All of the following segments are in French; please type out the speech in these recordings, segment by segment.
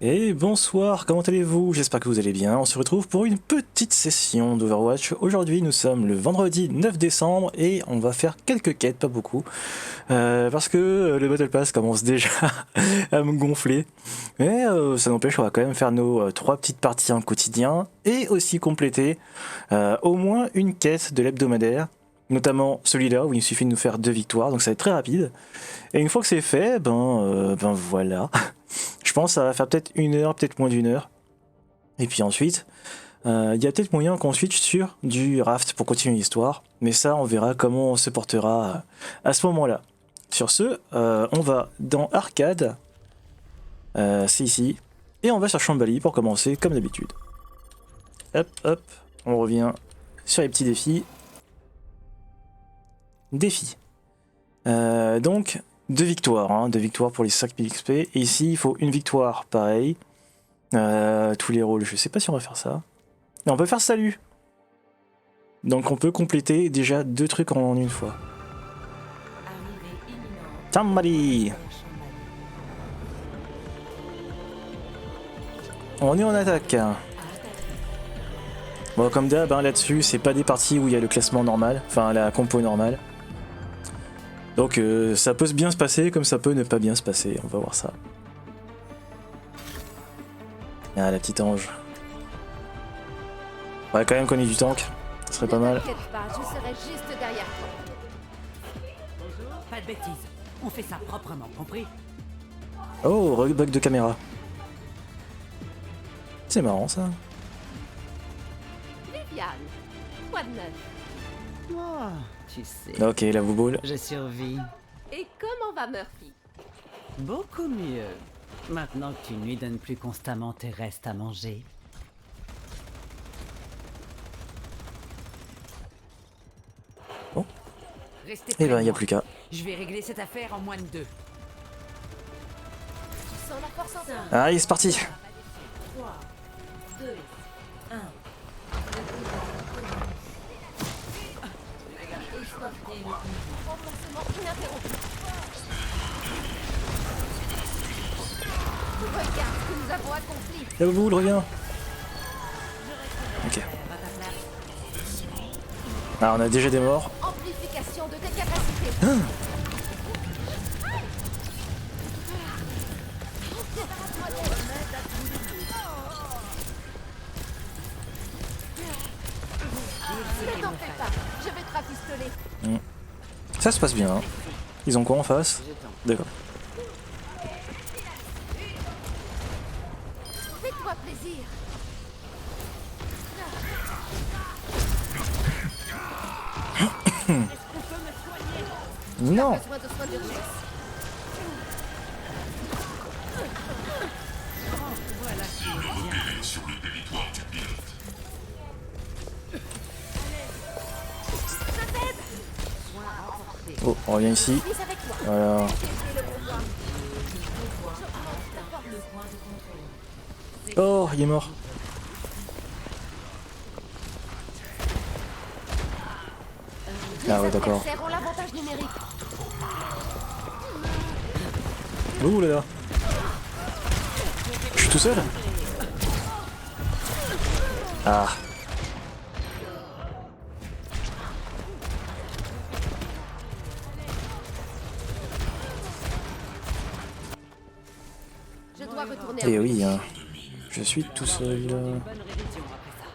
Et bonsoir, comment allez-vous? J'espère que vous allez bien. On se retrouve pour une petite session d'Overwatch. Aujourd'hui, nous sommes le vendredi 9 décembre et on va faire quelques quêtes, pas beaucoup. Parce que le Battle Pass commence déjà à me gonfler. Mais ça n'empêche, on va quand même faire nos trois petites parties en quotidien et aussi compléter au moins une quête de l'hebdomadaire. Notamment celui-là où il suffit de nous faire 2 victoires, donc ça va être très rapide. Et une fois que c'est fait, ben voilà. Je pense que ça va faire peut-être 1 heure, peut-être moins d'1 heure. Et puis ensuite, il y a peut-être moyen qu'on switch sur du raft pour continuer l'histoire. Mais ça, on verra comment on se portera à ce moment-là. Sur ce, on va dans Arcade. C'est ici. Et on va sur Chambali pour commencer comme d'habitude. Hop, hop. On revient sur les petits défis. Défi. Donc, 2 victoires, hein, 2 victoires pour les 5000 XP. Et ici, il faut une victoire, pareil. Tous les rôles, je sais pas si on va faire ça. Mais on peut faire salut. Donc on peut compléter déjà 2 trucs en une fois. Chambali. On est en attaque. Bon, comme d'hab, hein, là-dessus, c'est pas des parties où il y a le classement normal, enfin la compo normale. Donc ça peut bien se passer comme ça peut ne pas bien se passer, on va voir ça. Ah, la petite ange. Ouais, quand même qu'on ait du tank, ce serait pas mal. Ne t'inquiète pas, je serai juste derrière toi. Pas de bêtises, on fait ça proprement, compris? Oh, bug de caméra. C'est marrant ça. Viviane, quoi de neuf? Oh, tu sais, Ok, la bouboule. je survis. Et comment va Murphy? Beaucoup mieux. Maintenant que tu ne lui donnes plus constamment tes restes à manger. Bon. Restez Et près ben, de y a moi. plus qu'à. Je vais régler cette affaire en moins de 2. Tu sens la force en toi? Allez, c'est parti. 3, 2, 1. Renforcement ininterrompu. Regarde ce que nous avons accompli. La bouboule revient. Ok. Ah, on a déjà des morts. Amplification de tes capacités. Ne t'en fais pas, je vais te rafistoler. Ça se passe bien. Hein. Ils ont quoi en face? D'accord. Fais-toi plaisir. Non. Besoin de soins d'urgence. Oh, on revient ici. Je suis avec toi. Voilà. Oh, il est mort. Ah ouais, d'accord. Serrons l'avantage numérique. Ouh là là. Je suis tout seul? Ah. Je dois retourner à Et oui, hein. Je suis tout seul. Bonne révision après ça.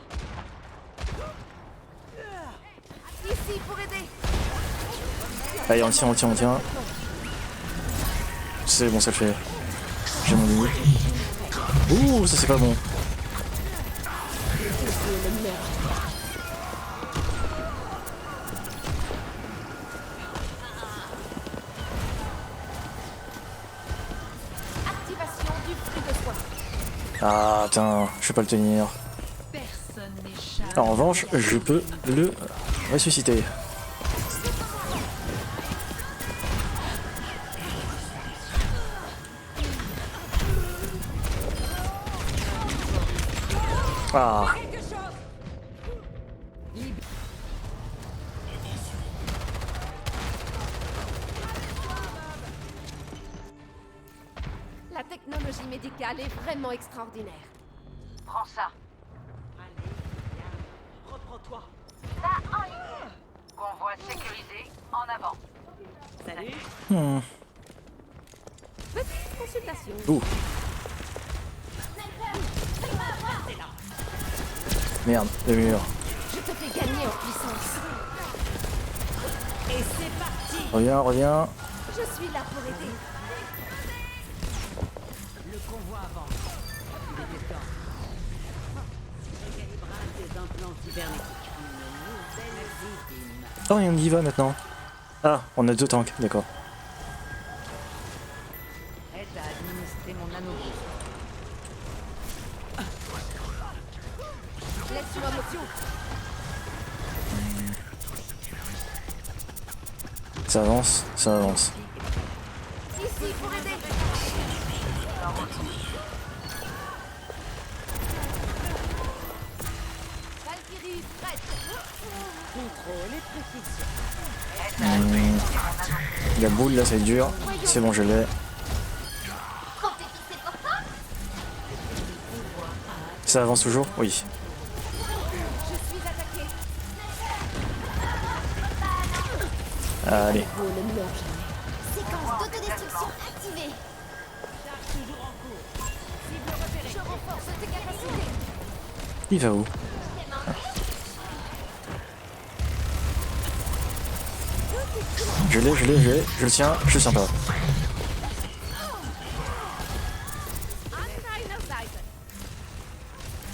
ici pour aider. Allez, on tient, on tient, on tient. C'est bon, ça le fait. J'ai mon limite. Ouh, ça c'est pas bon. Activation du flux de soins. Ah, putain, je vais pas le tenir. Alors, en revanche, je peux le ressusciter. Ah. La technologie médicale escale est vraiment extraordinaire. Prends ça. Allez, viens. Reprends-toi. Ça en ligne. Convoi sécurisé, en avant. Salut. Hmm. Petite consultation. Ouh. Merde, le mur. Je te fais gagner en puissance. Et c'est parti. Reviens, reviens. Je suis là pour aider. Le convoi avance. Il était temps. Recalibrage des implants cybernétiques. Une nouvelle victime. Oh, il y a une diva maintenant. Ah, on a 2 tanks, d'accord. Aide à administrer mon anneau. Laisse sur motion. Ça avance, ça avance. Ici pour aider. Valkyrie, prête. Contrôle et précision. La boule là, c'est dur. C'est bon, je l'ai. Ça avance toujours? Oui. Je suis attaqué. Allez. Vous ne meurt jamais. Séquence d'autodestruction activée. Je renforce tes capacités. Il va où? Je l'ai, je le tiens pas.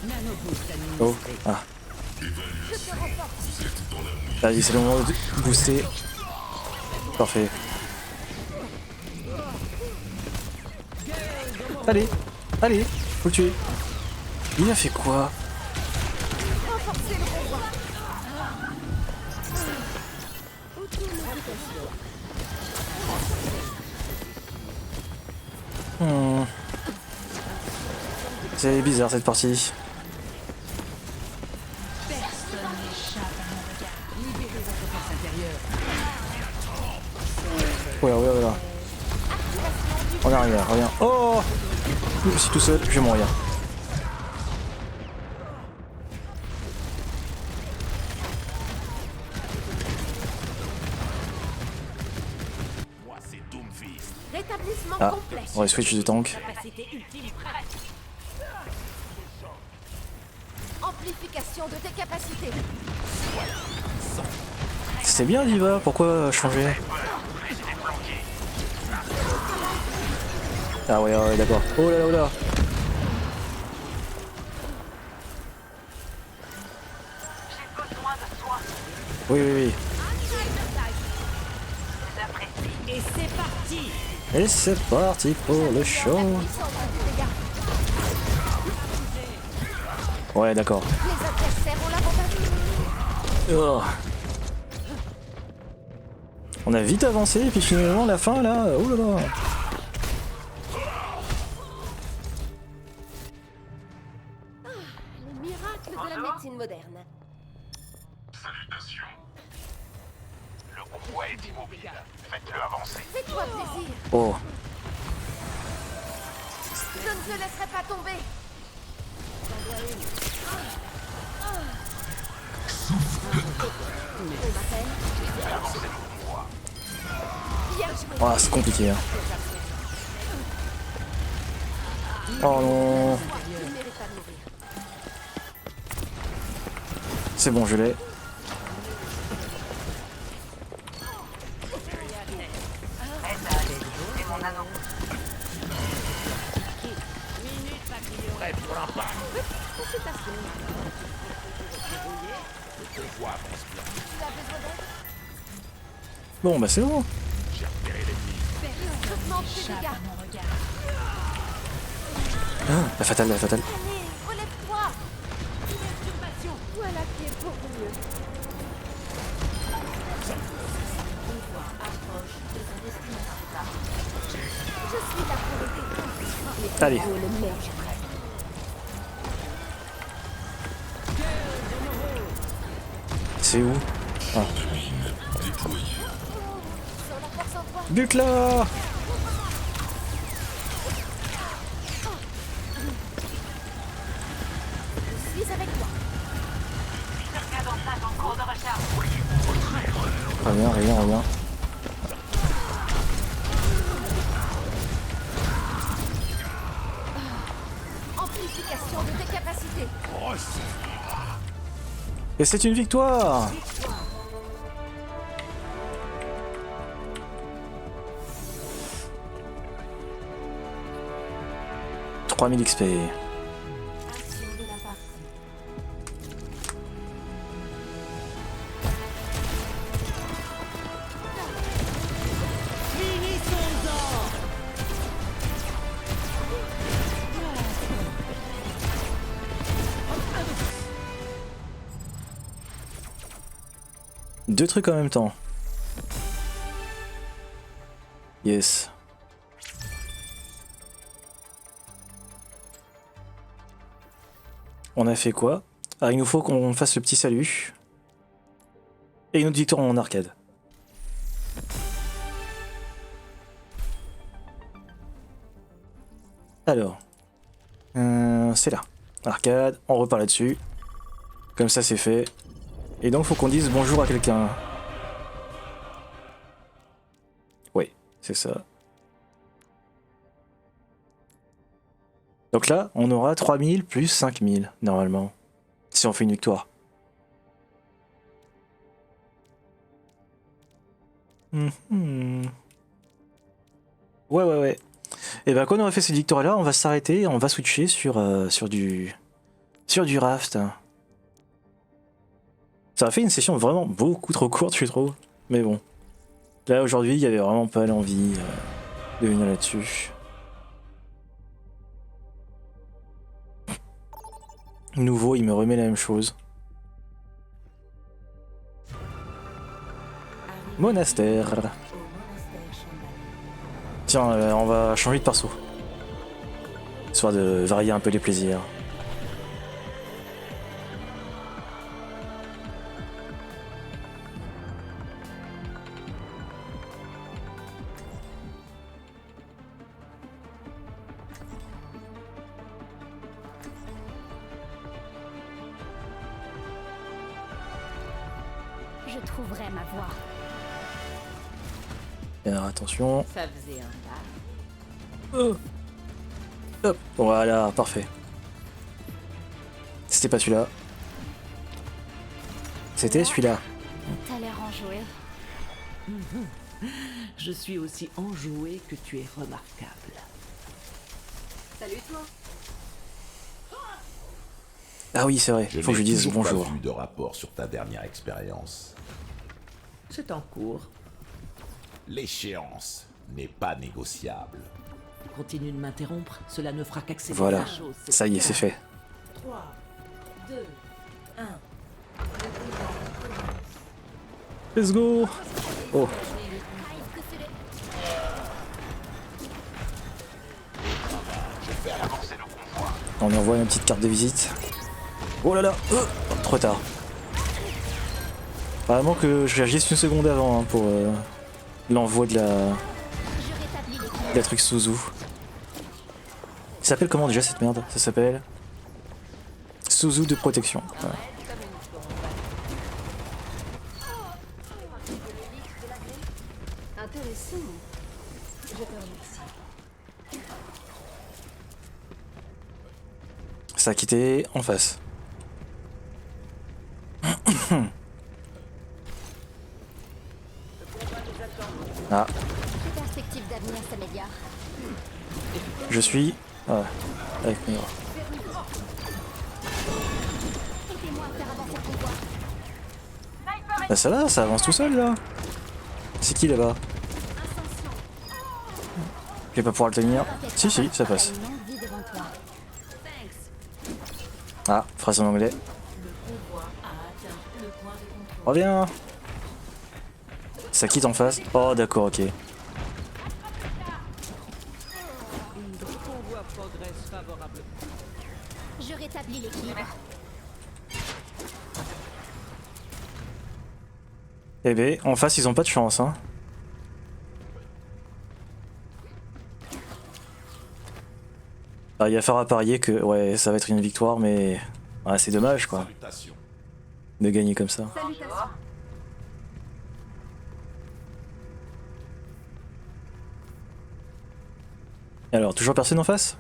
Nanoboost Oh, administré. ah. Vas-y, c'est le moment de booster. Parfait. Allez, allez, faut le tuer. Il a fait quoi? Renforcez le convoi. Hmm. C'est bizarre cette partie. Voilà, voilà, voilà. En arrière, reviens. Oh! Je suis tout seul, je vais mourir. Rétablissement Ah, complet. on va switch de tank. Capacité ultime prête. Amplification de tes capacités. C'est bien Diva, pourquoi changer? Ah ouais, ouais, d'accord. Oh là là, oh là. J'ai besoin de soins. Oui, oui, oui. J'apprécie. Et c'est parti. Et c'est parti pour le show. Puissance des dégâts. Ouais, d'accord. Les adversaires ont l'avantage. Oh. On a vite avancé, et puis finalement, la fin là, oh là là. Les miracles de la médecine moderne. Salutations. Le convoi est immobile. Faites-le avancer. Fais-toi plaisir. Oh. Je ne te laisserai pas tomber. On m'appelle. Bien joué. Ah, c'est compliqué. Hein. Oh non. Tu ne mérites pas de mourir. C'est bon, je l'ai. Aide à administrer mon anneau. Consultation. Tu as besoin d'aide? Bon, bah c'est bon. Traitement de tes dégâts. Ah, la fatale, la fatale. Allez, relève-toi. Une perturbation. Voilà qui est beaucoup mieux. Je suis là pour aider. Allez. Oh, le meurtre. C'est où? Ah. Sans la force en toi. Bute là. Reviens, reviens, reviens. Amplification de tes capacités. Et c'est une victoire! « 3000 XP. » Action de la partie. Deux trucs en même temps. Yes. On a fait quoi? Ah, il nous faut qu'on fasse le petit salut. Et une autre victoire en arcade. Alors. C'est là. Arcade, on repart là-dessus. Comme ça c'est fait. Et donc faut qu'on dise bonjour à quelqu'un. Oui, c'est ça. Donc là, on aura 3000 plus 5000, normalement. Si on fait une victoire. Ouais. Et ben quand on aura fait cette victoire-là, on va s'arrêter, on va switcher sur du raft. Ça a fait une session vraiment beaucoup trop courte, je trouve. Mais bon. Là, aujourd'hui, il y avait vraiment pas l'envie de venir là-dessus. Nouveau, il me remet la même chose. Monastère. Tiens, on va changer de perso. Histoire de varier un peu les plaisirs. Je trouverai ma voie. Alors attention. Ça faisait un Oh. Hop, voilà, parfait. C'était pas celui-là. C'était celui-là. T'as l'air enjoué. Je suis aussi enjoué que tu es remarquable. Salut toi. Ah oui, c'est vrai, Je faut que je n'ai dise toujours bonjour. pas vu de rapport sur ta dernière expérience. C'est en cours. L'échéance n'est pas négociable. Continue de m'interrompre, cela ne fera qu'accélérer Voilà, la chose. ça y est, c'est fait. 3, 2, 1. Let's go. Oh, on envoie une petite carte de visite. Oh là là, trop tard. Vraiment que je réagisse une seconde avant hein, pour l'envoi de la truc Suzu. Ça s'appelle comment déjà cette merde? Ça s'appelle Suzu de protection. Ouais. Intéressant. Je te remercie. Ça a quitté en face. Ah, Les perspectives d'avenir s'améliorent. je suis... Ah, avec mes bras. Aidez-moi à faire avancer le convoi. Bah ça va, ça avance tout seul là. C'est qui là-bas? Je vais pas pouvoir le tenir. Si, si, ça passe. T'as une longue vie devant toi. Ah, phrase en anglais. Reviens. Ça quitte en face. Oh d'accord, ok. Je rétablis l'équilibre. Eh ben, en face ils ont pas de chance hein. Ah, il va falloir parier que ouais, ça va être une victoire, mais ouais, c'est dommage quoi, Salutations. de gagner comme ça. Salutations. Alors, toujours personne en face?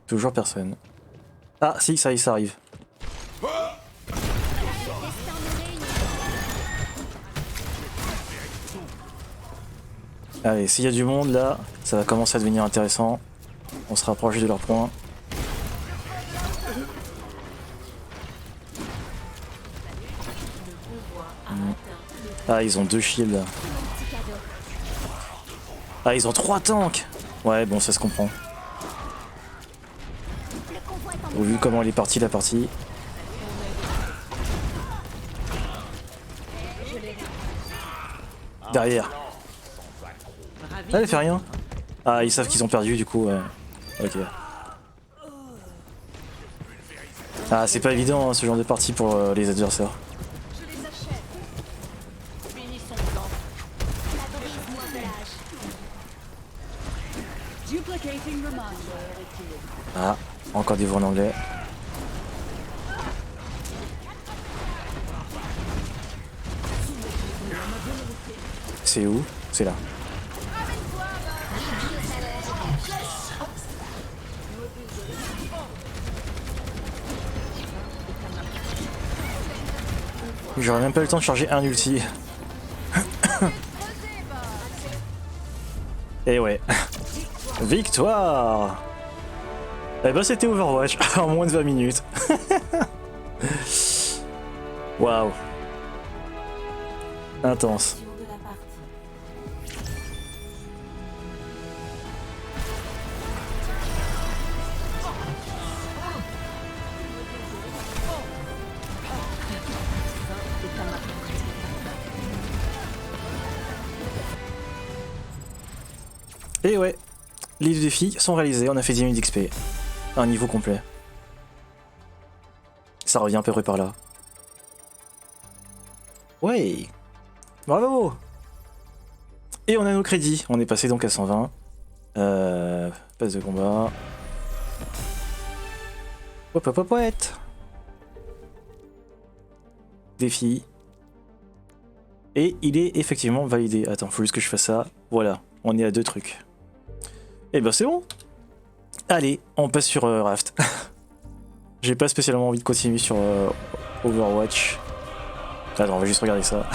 Toujours personne. Ah, si, ça y est, ça arrive. Allez, s'il y a du monde là, ça va commencer à devenir intéressant. On se rapproche de leur point. Ah, ils ont 2 shields. Ah, ils ont 3 tanks. Ouais, bon, ça se comprend. Vu comment elle est partie la partie. Derrière. Ah, elle fait rien. Ah, ils savent qu'ils ont perdu du coup. Ok. Ah, c'est pas évident hein, ce genre de partie pour les adversaires. Ah, encore des voix en anglais. C'est où? C'est là. J'aurais même pas eu le temps de charger un ulti. Et ouais. Victoire! Eh ben c'était Overwatch en moins de 20 minutes. Waouh. Intense. Et ouais, les deux défis sont réalisés, on a fait 10 000 d'XP. Un niveau complet. Ça revient à peu près par là. Ouais. Bravo. Et on a nos crédits, on est passé donc à 120. Passe de combat. Hop hop hop hop. Défi. Et il est effectivement validé. Attends, faut juste que je fasse ça. Voilà, on est à 2 trucs. Et ben c'est bon. Allez, on passe sur Raft. J'ai pas spécialement envie de continuer sur Overwatch. Attends, on va juste regarder ça.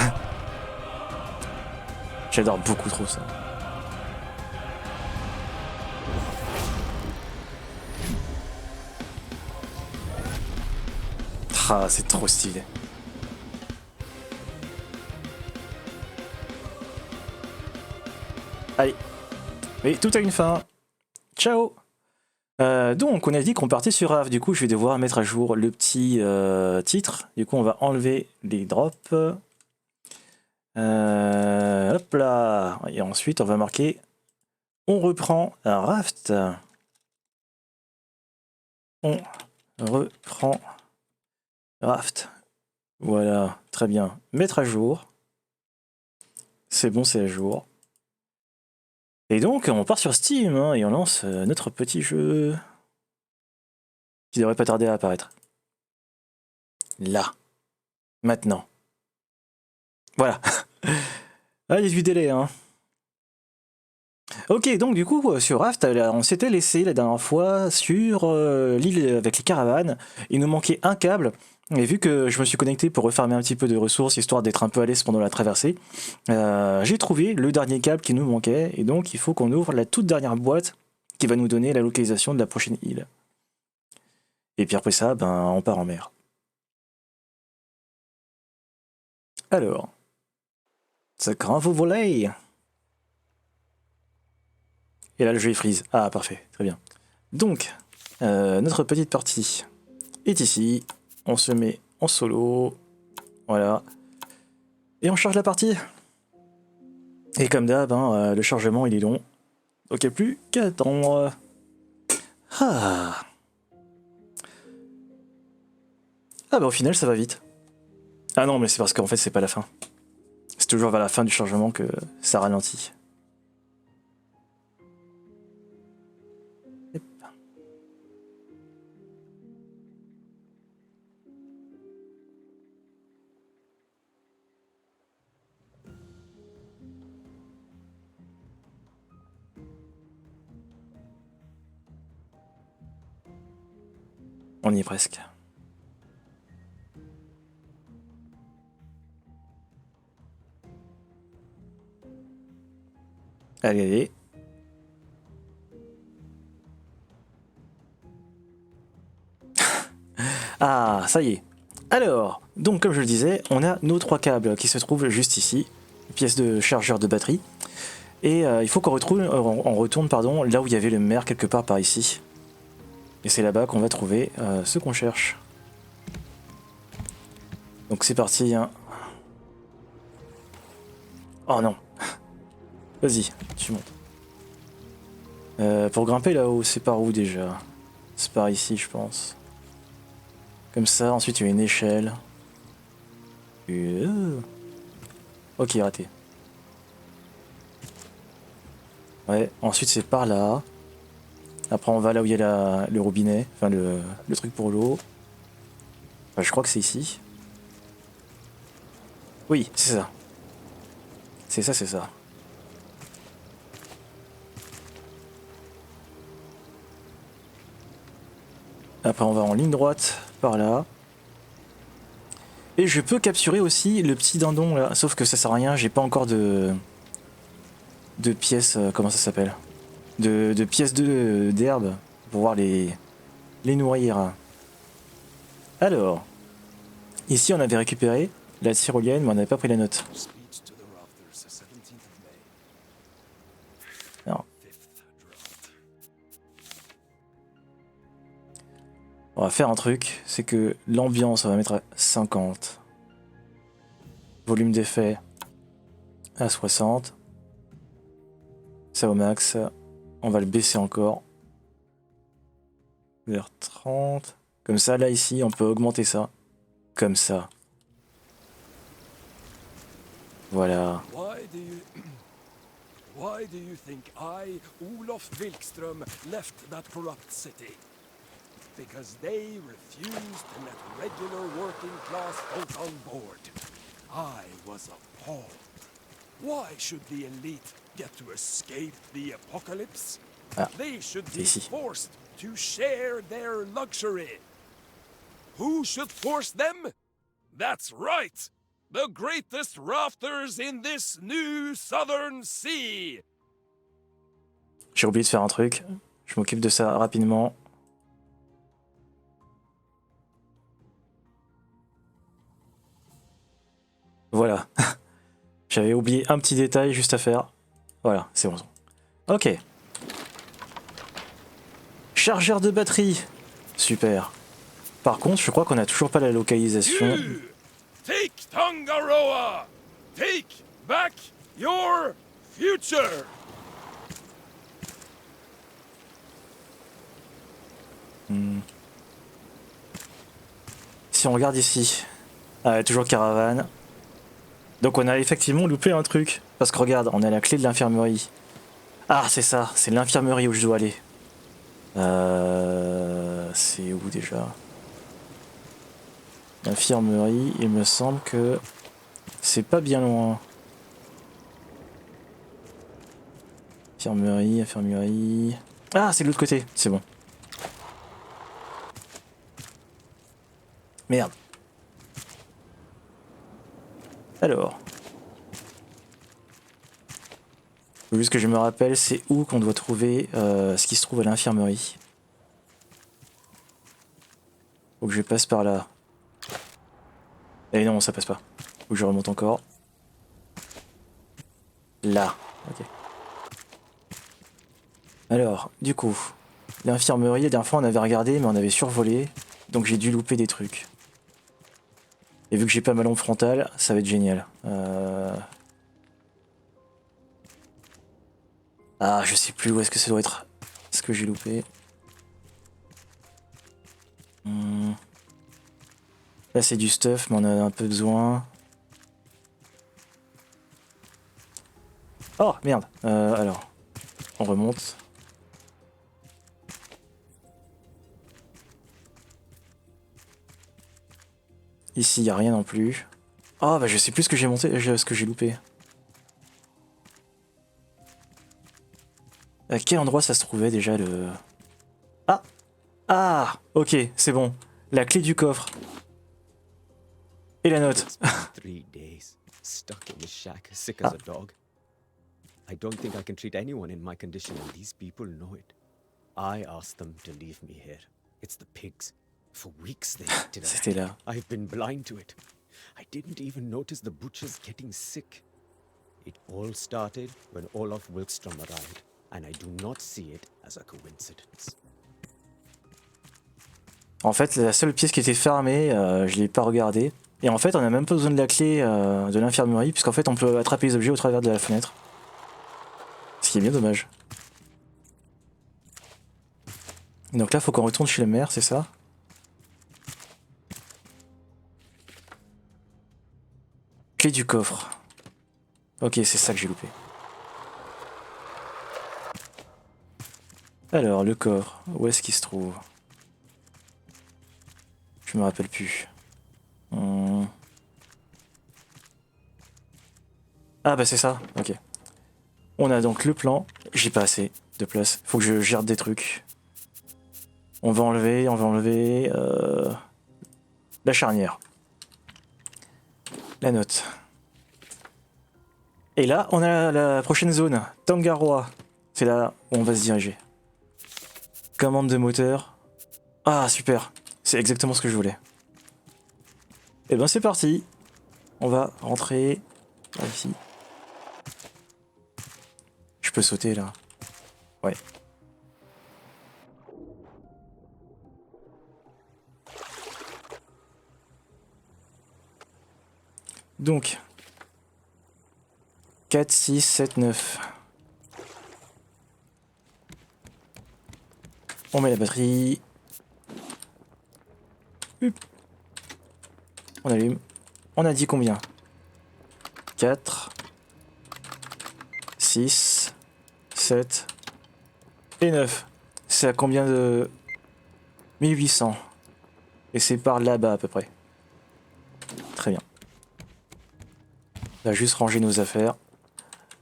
J'adore beaucoup trop ça. Ah, c'est trop stylé. Allez. Mais tout a une fin. Ciao. Donc on a dit qu'on partait sur Raft, du coup je vais devoir mettre à jour le petit titre, du coup on va enlever les drops, hop là, et ensuite on va marquer on reprend un Raft, on reprend Raft, voilà, très bien, mettre à jour, c'est bon, c'est à jour, et donc on part sur Steam hein, et on lance notre petit jeu qui devrait pas tarder à apparaître. Là. Maintenant. Voilà. Ah, il y a du délai, hein. Ok, donc du coup, sur Raft, on s'était laissé la dernière fois sur l'île avec les caravanes. Il nous manquait un câble. Et vu que je me suis connecté pour refarmer un petit peu de ressources, histoire d'être un peu à l'aise pendant la traversée, j'ai trouvé le dernier câble qui nous manquait. Et donc, il faut qu'on ouvre la toute dernière boîte qui va nous donner la localisation de la prochaine île. Et puis après ça, ben, on part en mer. Alors, ça grimpe au volet. Et là, le jeu est freeze. Ah, parfait, très bien. Donc, notre petite partie est ici. On se met en solo. Voilà. Et on charge la partie. Et comme d'hab, hein, le chargement, il est long. Donc, il n'y a plus qu'à attendre. Ah. Ah, bah au final, ça va vite. Ah non, mais c'est parce qu'en fait, c'est pas la fin. C'est toujours vers la fin du chargement que ça ralentit. On y est presque. Allez, allez. Ah, ça y est. Alors, donc comme je le disais, on a nos 3 câbles qui se trouvent juste ici. Pièce de chargeur de batterie. Et il faut qu'on retourne pardon, là où il y avait le maire quelque part par ici. Et c'est là-bas qu'on va trouver ce qu'on cherche. Donc c'est parti. Hein. Oh non. Vas-y, tu montes. Pour grimper là-haut, c'est par où déjà? C'est par ici, je pense. Comme ça, ensuite il y a une échelle. Ok, raté. Ouais, ensuite c'est par là. Après on va là où il y a le robinet, enfin le truc pour l'eau. Enfin, je crois que c'est ici. Oui, c'est ça. C'est ça, c'est ça. Après on va en ligne droite, par là. Et je peux capturer aussi le petit dindon là, sauf que ça sert à rien, j'ai pas encore de pièces, comment ça s'appelle, de pièces d'herbe pour pouvoir les nourrir. Alors, ici on avait récupéré la tyrolienne mais on n'avait pas pris la note. Non. On va faire un truc, c'est que l'ambiance on va mettre à 50. Volume d'effet à 60. Ça au max. On va le baisser encore. Vers 30. Comme ça, là ici, on peut augmenter ça. Comme ça. Voilà. Why do you think I, Olof Wilkström, left that corrupt city? Because they refused to let regular working class folk on board. I was appalled. Why should the elite get to escape the apocalypse? Ah, they should be ici. forced to share their luxury. Who should force them? That's right! The greatest rafters in this new southern sea! J'ai oublié de faire un truc. Je m'occupe de ça rapidement. Voilà. J'avais oublié un petit détail juste à faire. Voilà, c'est bon. Ok. Chargeur de batterie. Super. Par contre, je crois qu'on a toujours pas la localisation. You! Take Tangaroa! Take back your future! Si on regarde ici, toujours caravane. Donc on a effectivement loupé un truc. Parce que regarde, on a la clé de l'infirmerie. Ah, c'est ça, c'est l'infirmerie où je dois aller. C'est où déjà? L'infirmerie, il me semble que c'est pas bien loin. Infirmerie, infirmerie... Ah, c'est de l'autre côté, c'est bon. Merde. Alors. Faut juste que je me rappelle, c'est où qu'on doit trouver ce qui se trouve à l'infirmerie. Faut que je passe par là. Et non, ça passe pas. Faut que je remonte encore. Là. Ok. Alors, du coup, l'infirmerie, la dernière fois on avait regardé, mais on avait survolé. Donc j'ai dû louper des trucs. Et vu que j'ai pas ma lampe frontale, ça va être génial. Ah, je sais plus où est-ce que ça doit être. Ce que j'ai loupé. Là c'est du stuff, mais on a un peu besoin. Oh merde. Alors, on remonte. Ici, il n'y a rien non plus. Oh, bah je sais plus ce que j'ai monté, ce que j'ai loupé. À quel endroit ça se trouvait déjà le... Ah! Ah, ok, c'est bon. La clé du coffre. Et la note. 3 days, stuck in the shack, sick as a dog. I don't think I can treat anyone in my condition, and these people know it. I asked them to leave me here. It's the pigs. For weeks they acted C'était là. I've been blind to it. I didn't even notice the butchers getting sick. It all started when Olaf Wilkstrom arrived, and I do not see it as a coincidence. En fait, la seule pièce qui était fermée, je l'ai pas regardée. Et en fait, on a même pas besoin de la clé de l'infirmerie, puisqu'en fait, on peut attraper les objets au travers de la fenêtre. Ce qui est bien dommage. Donc là, faut qu'on retourne chez la mère, c'est ça? Clé du coffre. Ok, c'est ça que j'ai loupé. Alors, le coffre, où est-ce qu'il se trouve? Je me rappelle plus. Ah bah c'est ça, ok. On a donc le plan, j'ai pas assez de place, faut que je gère des trucs. On va enlever la charnière. La note. Et là, on a la prochaine zone, Tangaroa. C'est là où on va se diriger. Commande de moteur. Ah super, c'est exactement ce que je voulais. Et ben c'est parti. On va rentrer par ici. Je peux sauter là. Ouais. Donc 4, 6, 7, 9. On met la batterie. Hup. On allume. On a dit combien? 4, 6, 7 et 9. C'est à combien de... 1800. Et c'est par là-bas à peu près. Très bien. On va juste ranger nos affaires.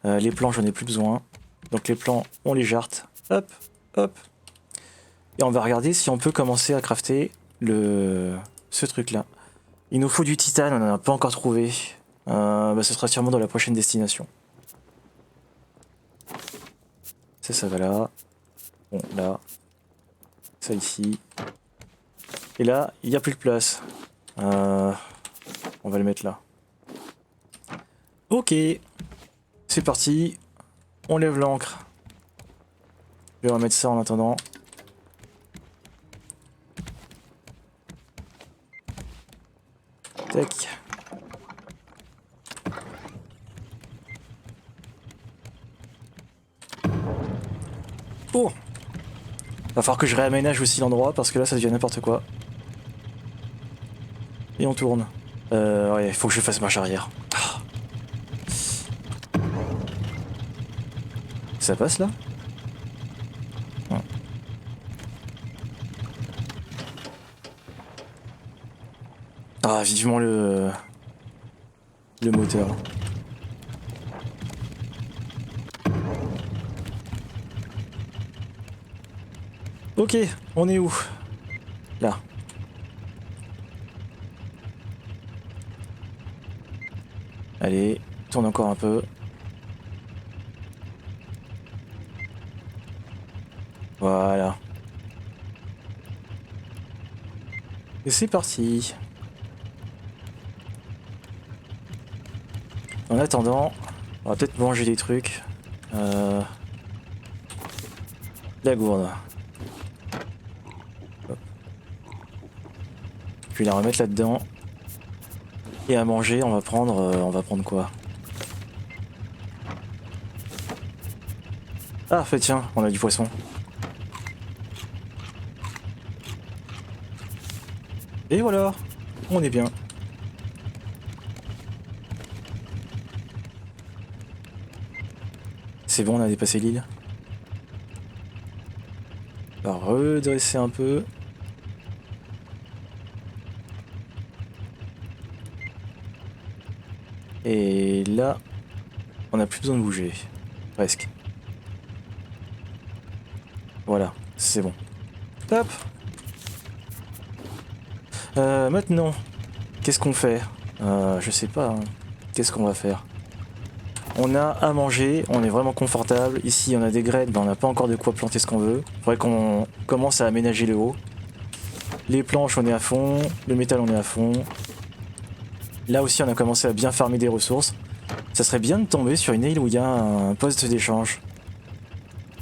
Les plans, j'en ai plus besoin. Donc les plans, on les jarte. Hop, hop. Et on va regarder si on peut commencer à crafter ce truc-là. Il nous faut du titane, on n'en a pas encore trouvé. Ce sera sûrement dans la prochaine destination. Ça va là. Bon, là. Ça ici. Et là, il n'y a plus de place. On va le mettre là. Ok. C'est parti. On lève l'ancre. Je vais remettre ça en attendant. Tac. Oh! Va falloir que je réaménage aussi l'endroit parce que là ça devient n'importe quoi. Et on tourne. Ouais, il faut que je fasse marche arrière. Ah. Ça passe là? Non. Ah, vivement le moteur. Ok, on est où? Là. Allez, tourne encore un peu. Voilà. Et c'est parti. En attendant, on va peut-être manger des trucs. La gourde. Hop. Puis la remettre là-dedans. Et à manger, on va prendre quoi? Ah, fait tiens, on a du poisson. Et voilà, on est bien. C'est bon, on a dépassé l'île. On va redresser un peu. Et là, on n'a plus besoin de bouger. Presque. Voilà, c'est bon. Hop. Maintenant, qu'est-ce qu'on fait? Je sais pas. Hein. Qu'est-ce qu'on va faire? On a à manger, on est vraiment confortable. Ici, on a des graines, mais on n'a pas encore de quoi planter ce qu'on veut. Faudrait qu'on commence à aménager le haut. Les planches, on est à fond. Le métal, on est à fond. Là aussi, on a commencé à bien farmer des ressources. Ça serait bien de tomber sur une île où il y a un poste d'échange.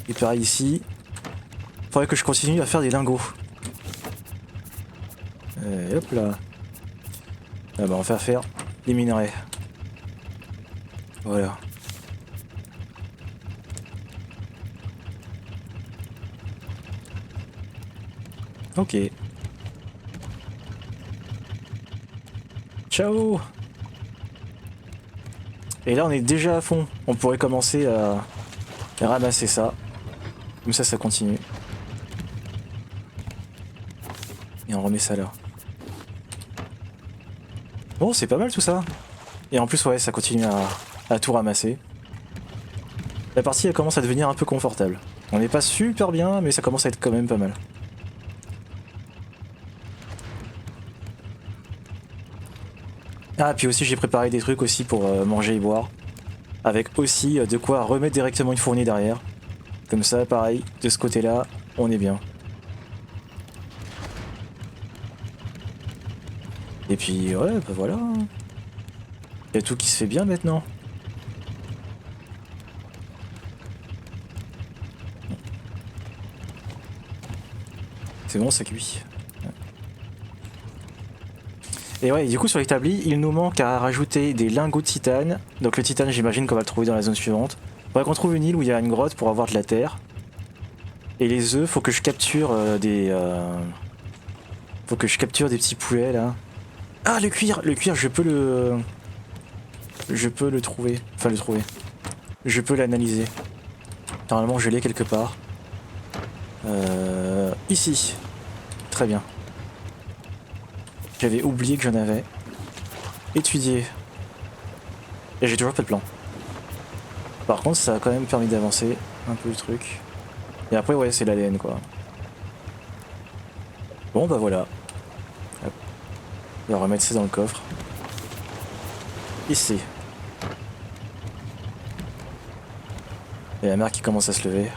Et pareil ici. Faudrait que je continue à faire des lingots. Et hop là. Ah bah on va faire des minerais. Voilà. Ok. Ciao. Et là on est déjà à fond. On pourrait commencer à ramasser ça. Comme ça continue. Et on remet ça là. Bon, c'est pas mal tout ça. Et en plus, ouais, ça continue à tout ramasser. La partie, elle commence à devenir un peu confortable. On n'est pas super bien, mais ça commence à être quand même pas mal. Ah, puis aussi, j'ai préparé des trucs aussi pour manger et boire. Avec aussi de quoi remettre directement une fournie derrière. Comme ça, pareil, de ce côté-là, on est bien. Et puis ouais, bah voilà. Il y a tout qui se fait bien maintenant. C'est bon, ça cuit. Et ouais, du coup sur l'établi, il nous manque à rajouter des lingots de titane. Donc le titane, j'imagine qu'on va le trouver dans la zone suivante. Faudrait qu'on trouve une île où il y a une grotte pour avoir de la terre. Et les œufs, faut que je capture faut que je capture des petits poulets là. Ah, le cuir, je peux le trouver. Enfin, le trouver. Je peux l'analyser. Normalement, je l'ai quelque part. Ici. Très bien. J'avais oublié que j'en avais. Étudier. Et j'ai toujours pas de plan. Par contre, ça a quand même permis d'avancer un peu le truc. Et après, ouais, c'est l'ADN, quoi. Bon, bah voilà. On va remettre ça dans le coffre. Ici. Et la mer qui commence à se lever.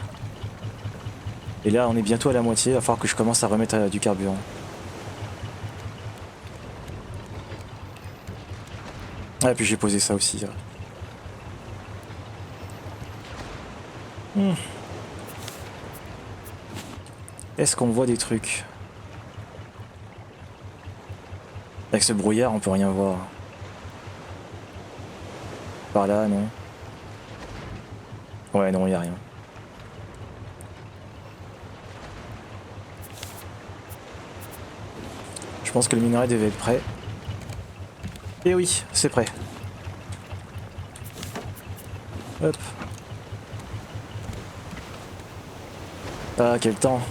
Et là on est bientôt à la moitié, il va falloir que je commence à remettre du carburant. Ah et puis j'ai posé ça aussi. Est-ce qu'on voit des trucs? Avec ce brouillard, on peut rien voir. Par là, non. Ouais, non, y a rien. Je pense que le minerai devait être prêt. Et oui, c'est prêt. Hop. Ah, quel temps.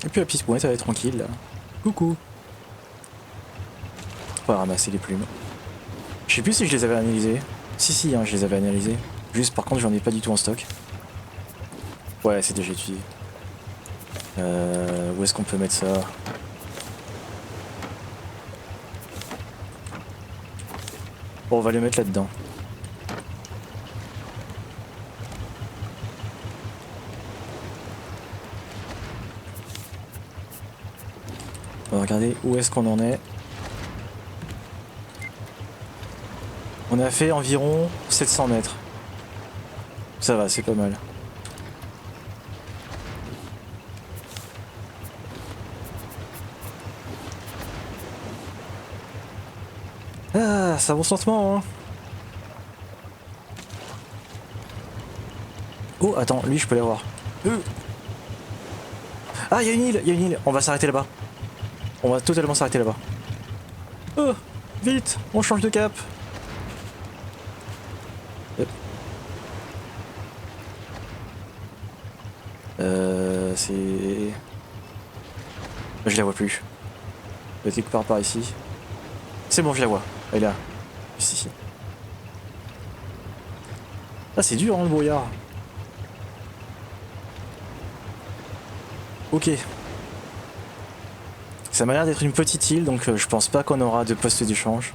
Et puis la petite pointe, elle va être tranquille, là. Coucou. On va ramasser les plumes. Je sais plus si je les avais analysées. Si, hein, je les avais analysées. Juste par contre, j'en ai pas du tout en stock. Ouais, c'est déjà étudié. Où est-ce qu'on peut mettre ça? Bon, on va le mettre là-dedans. On va regarder où est-ce qu'on en est. On a fait environ 700 mètres. Ça va, c'est pas mal. Ah, ça avance lentement, hein. Oh, attends, lui, je peux l'avoir. Ah, il y a une île, il y a une île. On va s'arrêter là-bas. On va totalement s'arrêter là-bas. Oh, vite, on change de cap. Yep. C'est... Je la vois plus. Elle est quelque part par ici. C'est bon, je la vois. Elle est là. Juste ici. Ah, c'est dur, hein, le brouillard. Ok. Ça m'a l'air d'être une petite île, donc je pense pas qu'on aura de poste d'échange.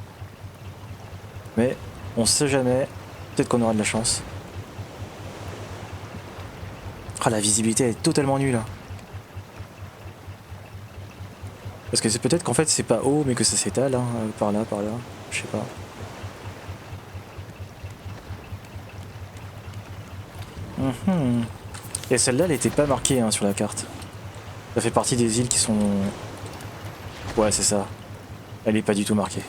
Mais on sait jamais, peut-être qu'on aura de la chance. Ah, la visibilité est totalement nulle. Parce que c'est peut-être qu'en fait c'est pas haut mais que ça s'étale, hein, par là, je sais pas. Et celle-là elle était pas marquée hein, sur la carte. Ça fait partie des îles qui sont... Ouais c'est ça. Elle est pas du tout marquée.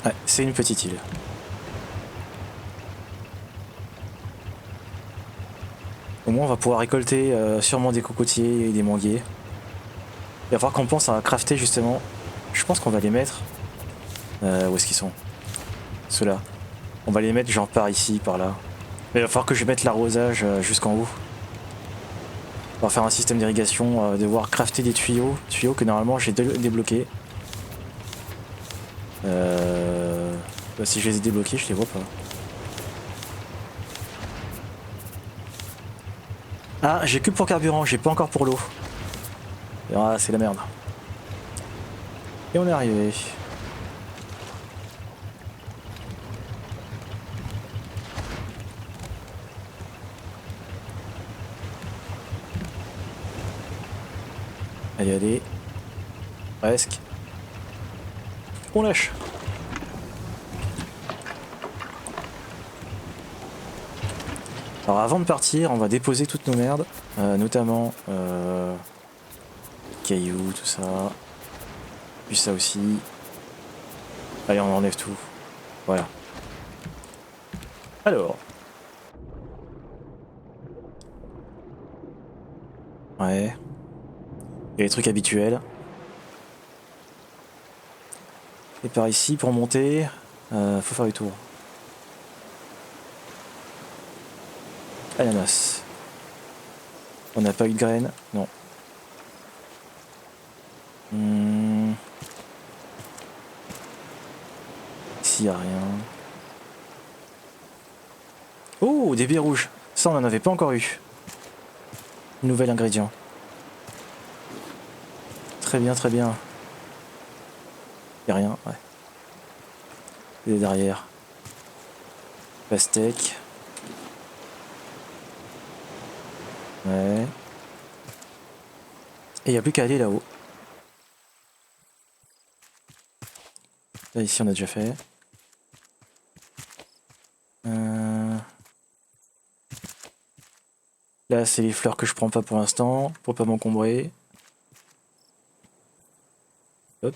Ouais, c'est une petite île. Au moins on va pouvoir récolter sûrement des cocotiers et des manguiers. Il va falloir qu'on pense à crafter justement. Je pense qu'on va les mettre. Où est-ce qu'ils sont? Ceux-là. On va les mettre genre par ici, par là. Mais il va falloir que je mette l'arrosage jusqu'en haut. On va faire un système d'irrigation, devoir crafter des tuyaux. Tuyaux que normalement j'ai débloqués. Bah, si je les ai débloqués, je les vois pas. Ah, j'ai que pour carburant, j'ai pas encore pour l'eau. Ah, c'est la merde. Et on est arrivé. Allez, allez. Presque. On lâche. Alors avant de partir, on va déposer toutes nos merdes, notamment cailloux, tout ça. Puis ça aussi. Allez, on enlève tout. Voilà. Alors. Ouais. Il y a les trucs habituels. Et par ici, pour monter, faut faire le tour. Ananas. On n'a pas eu de graines? Non. Ici, y a rien. Oh, des baies rouges. Ça, on n'en avait pas encore eu. Nouvel ingrédient. Très bien, très bien. Y a rien, ouais. Et derrière. Pastèque. Ouais. Et il n'y a plus qu'à aller là-haut. Là, ici, on a déjà fait. Là, c'est les fleurs que je prends pas pour l'instant, pour pas m'encombrer. Hop.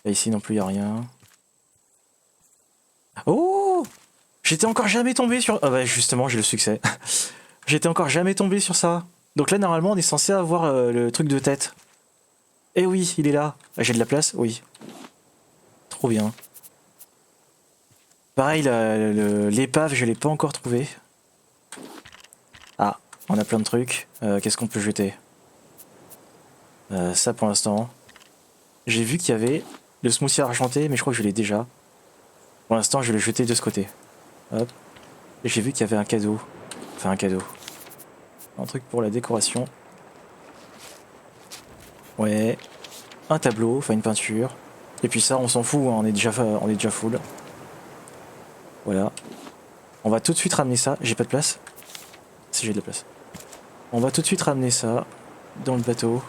Là, ici non plus, il n'y a rien. Oh! J'étais encore jamais tombé sur... Ah bah justement, j'ai le succès. J'étais encore jamais tombé sur ça. Donc là, normalement, on est censé avoir le truc de tête. Eh oui, il est là. Ah, j'ai de la place? Oui. Trop bien. Pareil, l'épave, je l'ai pas encore trouvé. Ah, on a plein de trucs. Qu'est-ce qu'on peut jeter? Ça pour l'instant. J'ai vu qu'il y avait le smoothie argenté, mais je crois que je l'ai déjà. Pour l'instant, je vais le jeter de ce côté. Hop. Et j'ai vu qu'il y avait un cadeau. Enfin, un cadeau. Un truc pour la décoration. Ouais. Un tableau, enfin une peinture. Et puis ça, on s'en fout, hein, on est déjà full. Voilà. On va tout de suite ramener ça. J'ai pas de place? Si j'ai de la place. On va tout de suite ramener ça dans le bateau.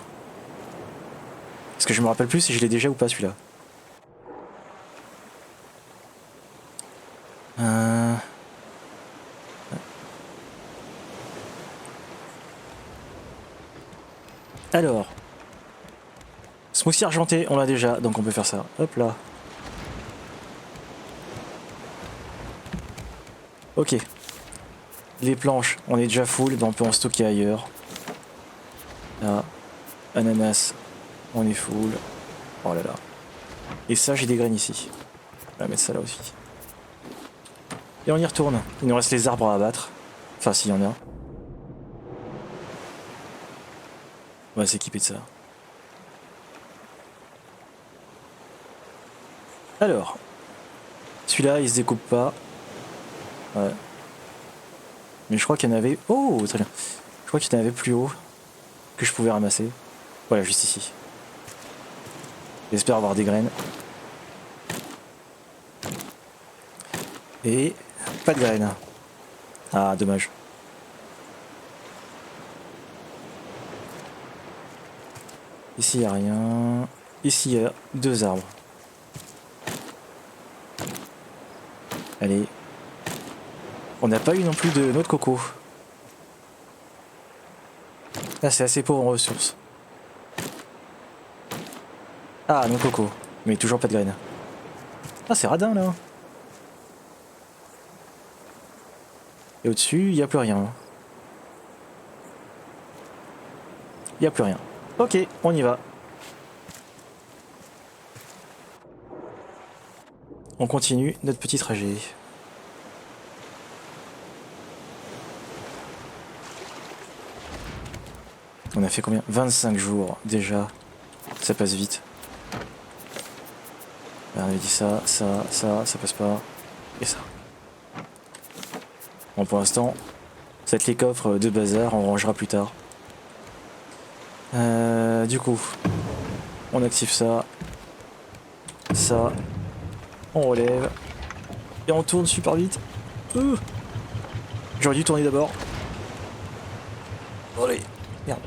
Parce que je me rappelle plus si je l'ai déjà ou pas celui-là. Alors. Smoothie argenté, on l'a déjà, donc on peut faire ça. Hop là. Ok. Les planches, on est déjà full, ben on peut en stocker ailleurs. Là. Ananas, on est full. Oh là là. Et ça, j'ai des graines ici. On va mettre ça là aussi. Et on y retourne. Il nous reste les arbres à abattre. Enfin, s'il y en a. On va s'équiper de ça. Alors. Celui-là, il se découpe pas. Ouais. Mais je crois qu'il y en avait... Oh, très bien. Je crois qu'il y en avait plus haut que je pouvais ramasser. Voilà, juste ici. J'espère avoir des graines. Et pas de graines. Ah, dommage. Ici, il n'y a rien. Ici, il y a 2 arbres. Allez. On n'a pas eu non plus de noix de coco. Là, c'est assez pauvre en ressources. Ah, noix de coco. Mais toujours pas de graines. Ah, c'est radin, là. Et au-dessus, il n'y a plus rien. Il n'y a plus rien. Ok, on y va. On continue notre petit trajet. On a fait combien? 25 jours déjà. Ça passe vite. On avait dit ça passe pas. Et ça. Bon, pour l'instant, ça va être les coffres de bazar, on rangera plus tard. Du coup, on active ça. Ça. On relève. Et on tourne super vite. J'aurais dû tourner d'abord. Allez. Merde.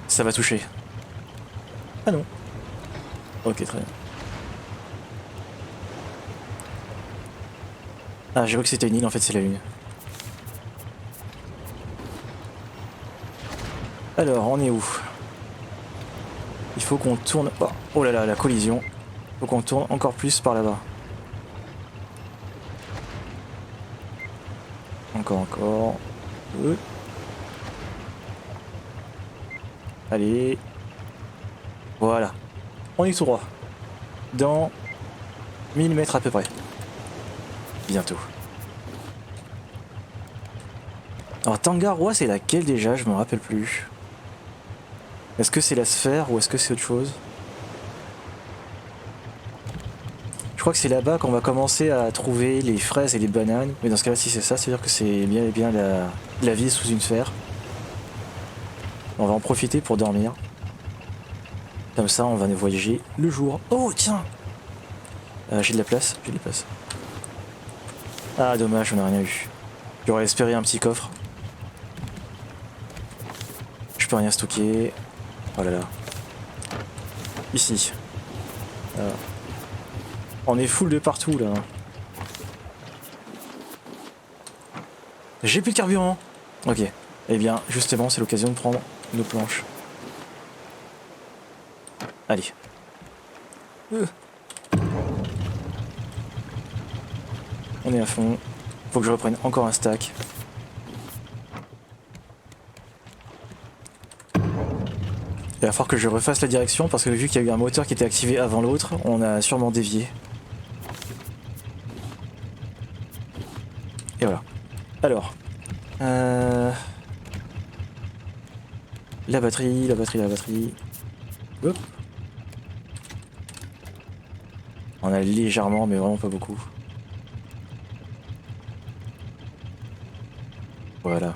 Ça va toucher. Ah non. Ok, très bien. Ah, j'ai cru que c'était une île, en fait c'est la lune. Alors, on est où? Il faut qu'on tourne... Oh là là, la collision. Il faut qu'on tourne encore plus par là-bas. Encore. Allez. Voilà. On est tout droit. Dans 1000 mètres à peu près. Bientôt. Alors Tangaroa, c'est laquelle déjà? Je me rappelle plus. Est-ce que c'est la sphère ou est-ce que c'est autre chose? Je crois que c'est là-bas qu'on va commencer à trouver les fraises et les bananes. Mais dans ce cas-là, si c'est ça, c'est-à-dire que c'est bien et bien la vie sous une sphère. On va en profiter pour dormir. Comme ça, on va voyager le jour. Oh, tiens! J'ai de la place. Ah, dommage, on n'a rien eu. J'aurais espéré un petit coffre. Je peux rien stocker. Oh là là. Ici. On est full de partout là. J'ai plus de carburant. Ok. Eh bien, justement, c'est l'occasion de prendre nos planches. Allez. On est à fond. Faut que je reprenne encore un stack. Il va falloir que je refasse la direction parce que vu qu'il y a eu un moteur qui était activé avant l'autre, on a sûrement dévié. Et voilà. Alors. La batterie. Hop. On a légèrement, mais vraiment pas beaucoup. Voilà.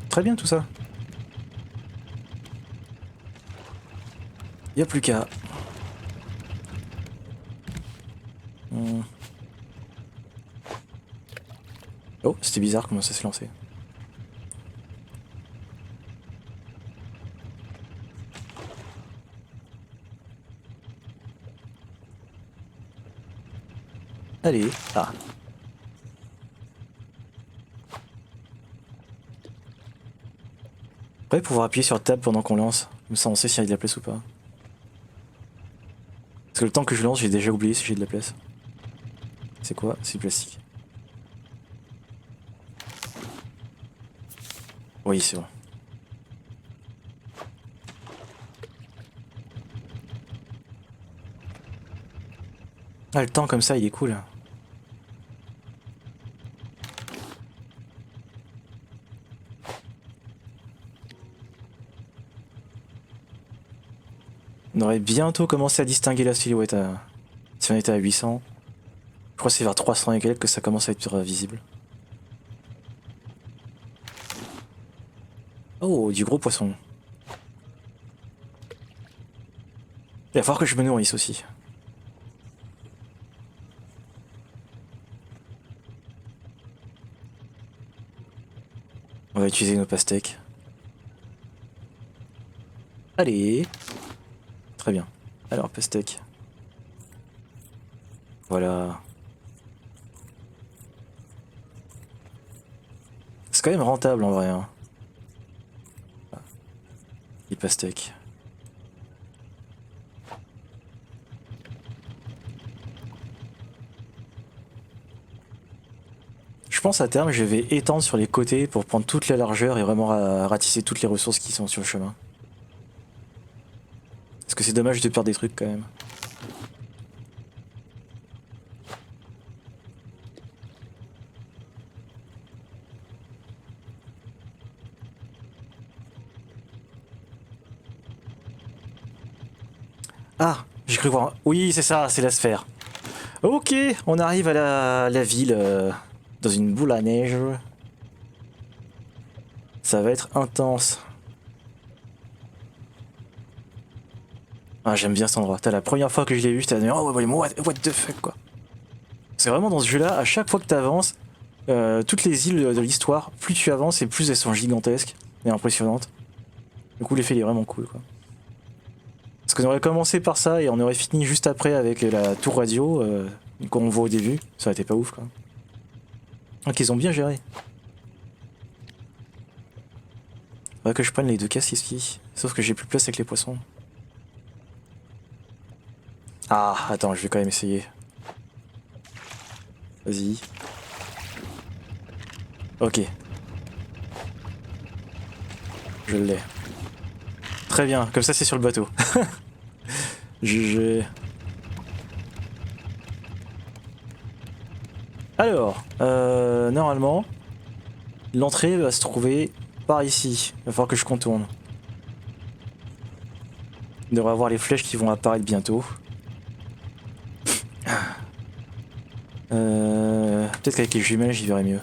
Très bien tout ça. Y a plus qu'à. Oh, c'était bizarre comment ça s'est lancé. Allez, ah. Ouais, pouvoir appuyer sur Tab pendant qu'on lance. Comme ça on sait s'il y a de la place ou pas. Parce que le temps que je lance, j'ai déjà oublié si j'ai de la place. C'est quoi? C'est du plastique. Oui, c'est bon. Ah, le temps comme ça, il est cool. On aurait bientôt commencé à distinguer la silhouette si on était à 800. crois que c'est vers 300 et quelques que ça commence à être visible. Oh, du gros poisson. Il va falloir que je me nourrisse aussi. On va utiliser nos pastèques. Allez. Très bien. Alors, pastèque. Voilà. C'est quand même rentable en vrai. Hein. Les pastèques. Je pense à terme je vais étendre sur les côtés pour prendre toute la largeur et vraiment ratisser toutes les ressources qui sont sur le chemin. Parce que c'est dommage de perdre des trucs quand même. Ah, j'ai cru voir. Oui, c'est ça, c'est la sphère. Ok, on arrive à la ville dans une boule à neige. Ça va être intense. Ah, j'aime bien cet endroit. T'as la première fois que je l'ai vu, j'étais oh, what the fuck quoi. C'est vraiment dans ce jeu-là, à chaque fois que t'avances, toutes les îles de l'histoire, plus tu avances et plus elles sont gigantesques et impressionnantes. Du coup, l'effet il est vraiment cool quoi. Parce qu'on aurait commencé par ça et on aurait fini juste après avec la tour radio qu'on voit au début. Ça aurait été pas ouf quoi. Donc ils ont bien géré. Faudrait que je prenne les 2 casques ici. Sauf que j'ai plus de place avec les poissons. Ah, attends, je vais quand même essayer. Vas-y. Ok. Je l'ai. Très bien, comme ça c'est sur le bateau. GG. Alors, normalement, l'entrée va se trouver par ici. Il va falloir que je contourne. On devrait avoir les flèches qui vont apparaître bientôt. Peut-être qu'avec les jumelles j'y verrai mieux.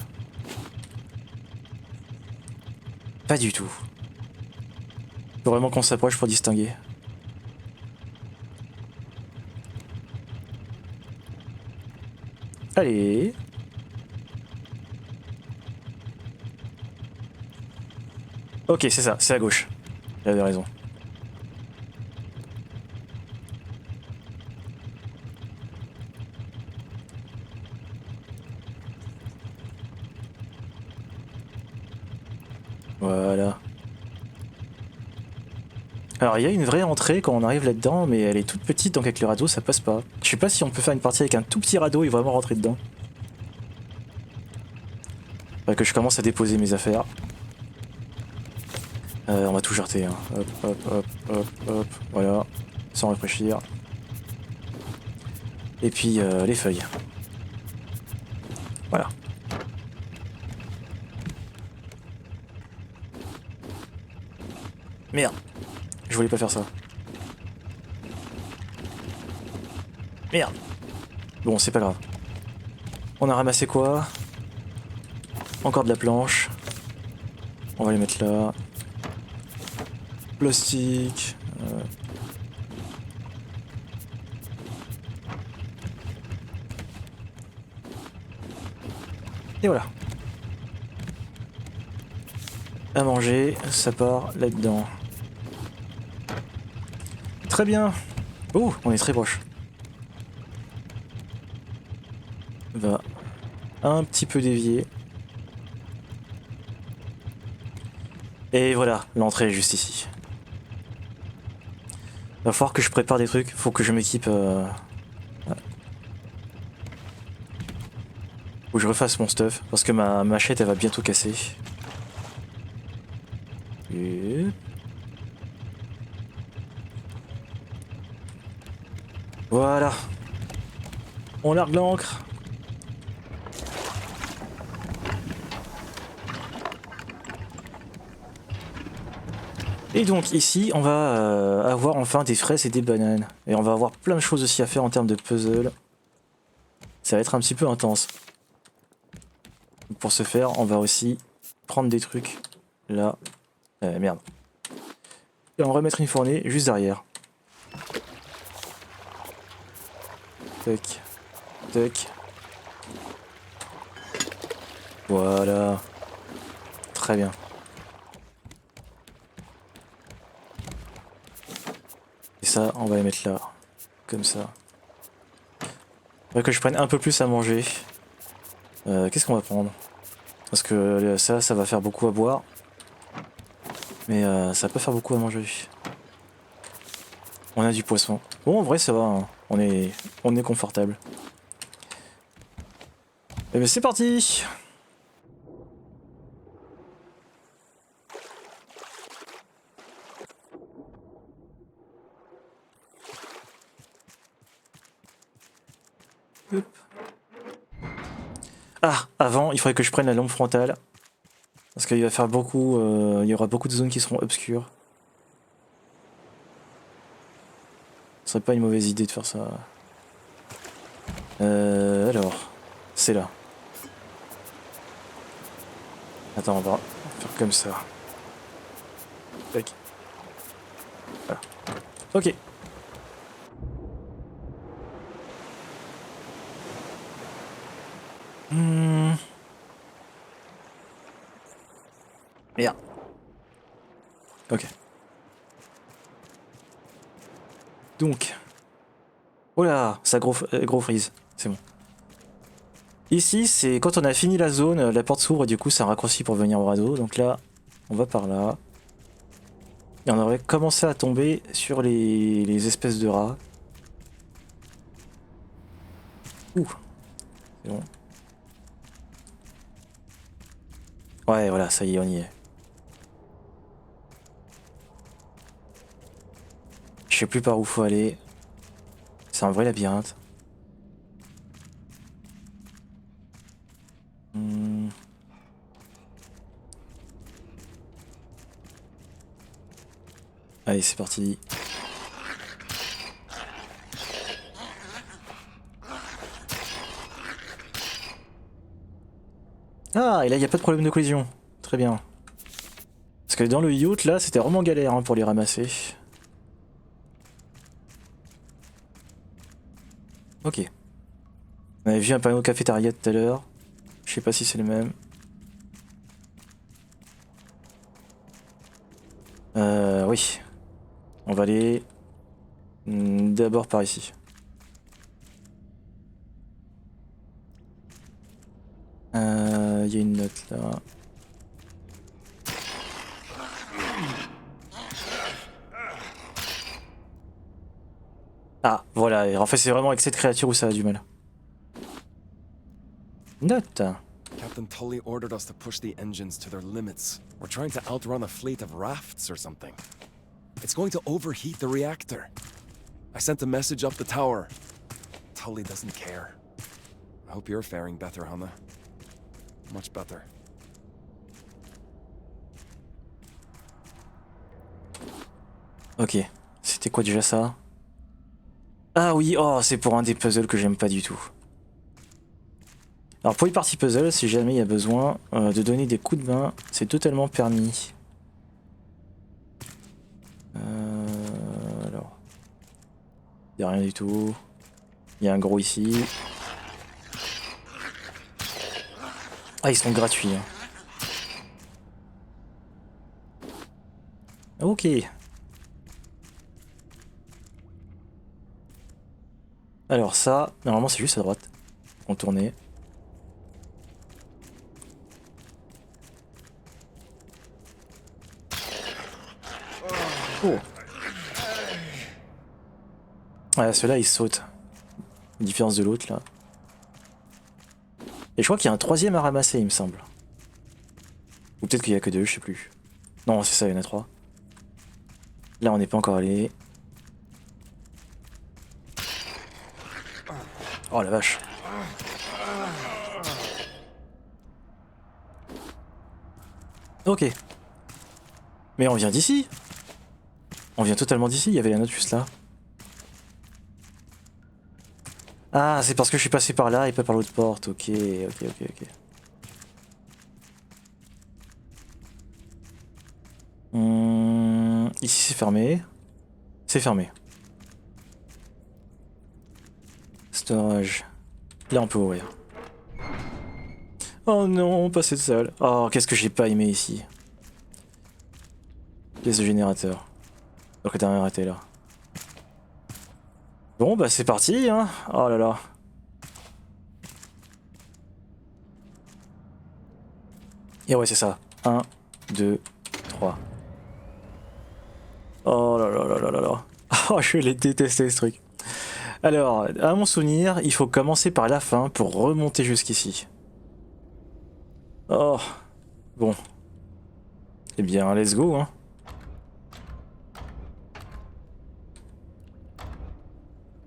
Pas du tout. Faut vraiment qu'on s'approche pour distinguer. Allez. Ok, c'est ça, c'est à gauche. J'avais raison. Voilà. Alors il y a une vraie entrée quand on arrive là-dedans, mais elle est toute petite donc avec le radeau ça passe pas. Je sais pas si on peut faire une partie avec un tout petit radeau et vraiment rentrer dedans. Faudrait que je commence à déposer mes affaires. On va tout jeter, hein. Hop, hop, hop, hop, hop, voilà, sans réfléchir. Et puis les feuilles. Voilà. Merde. Je voulais pas faire ça. Merde. Bon, c'est pas grave. On a ramassé quoi? Encore de la planche. On va les mettre là. Plastique. Et voilà. À manger, ça part là-dedans. Très bien. Oh, on est très proche. On va un petit peu dévier. Et voilà, l'entrée est juste ici. Va falloir que je prépare des trucs, faut que je m'équipe. Faut que je refasse mon stuff, parce que ma machette elle va bientôt casser. Et... voilà. On largue l'ancre. Et donc ici on va avoir enfin des fraises et des bananes. Et on va avoir plein de choses aussi à faire en termes de puzzle. ça va être un petit peu intense. Donc pour ce faire, on va aussi prendre des trucs là. Merde. Et on va remettre une fournée juste derrière. Tac. Tac. Voilà. Très bien. Et ça, on va les mettre là. Comme ça. Faudrait que je prenne un peu plus à manger. Qu'est-ce qu'on va prendre? Parce que ça va faire beaucoup à boire. Mais ça va pas faire beaucoup à manger. On a du poisson. Bon, en vrai, ça va. Hein. On est confortable. Et bien, c'est parti! Hop. Ah, avant, il faudrait que je prenne la lampe frontale. Parce qu'il va faire beaucoup. Il y aura beaucoup de zones qui seront obscures. Ce serait pas une mauvaise idée de faire ça. Alors, c'est là. Attends, on va faire comme ça. Tac. Voilà. Ok. Merde. Ok. Donc. Oh là, ça gros freeze. C'est bon. Ici, c'est quand on a fini la zone, la porte s'ouvre et du coup, c'est un raccourci pour venir au radeau. Donc là, on va par là. Et on aurait commencé à tomber sur les espèces de rats. Ouh. C'est bon. Ouais, voilà, ça y est, on y est. Je sais plus par où faut aller. C'est un vrai labyrinthe. Allez, c'est parti. Ah, et là, il n'y a pas de problème de collision. Très bien. Parce que dans le yacht, là, c'était vraiment galère hein, pour les ramasser. Ok. On avait vu un panneau cafétéria tout à l'heure. Je sais pas si c'est le même. Oui. On va aller d'abord par ici. Il y a une note là. Ah, voilà. En fait, c'est vraiment avec cette créature où ça a du mal. Note. Captain Tully ordered us to push the engines to their limits. We're trying to outrun a fleet of rafts or something. It's going to overheat the reactor. I sent a message up the tower. Tully doesn't care. I hope you're faring better, Hannah. Much better. Ok. C'était quoi déjà ça? Ah oui, oh, c'est pour un des puzzles que j'aime pas du tout. Alors pour les parties puzzle, si jamais il y a besoin de donner des coups de main, c'est totalement permis. Alors, il n'y a rien du tout. Il y a un gros ici. Ah, ils sont gratuits. Hein. Ok. Alors ça, normalement c'est juste à droite. Contourner. Oh. Ouais, ceux-là ils sautent. Différence de l'autre là. Et je crois qu'il y a un troisième à ramasser, il me semble. Ou peut-être qu'il y a que deux, je sais plus. Non, c'est ça, il y en a trois. Là, on n'est pas encore allé. Oh la vache. Ok. Mais on vient d'ici. On vient totalement d'ici, il y avait la note juste là. Ah, c'est parce que je suis passé par là et pas par l'autre porte. Ok, ok, ok, ok. Ici c'est fermé. C'est fermé. Storage. Là on peut ouvrir. Oh non, pas cette salle. Oh, qu'est-ce que j'ai pas aimé ici. Pièce de générateur. Donc la dernière était là. Bon bah c'est parti hein. Oh là là. Et ouais c'est ça. 1, 2, 3. Oh là là là là là là. Oh je l'ai détesté ce truc. Alors, à mon souvenir, il faut commencer par la fin pour remonter jusqu'ici. Oh. Bon. Eh bien, let's go hein.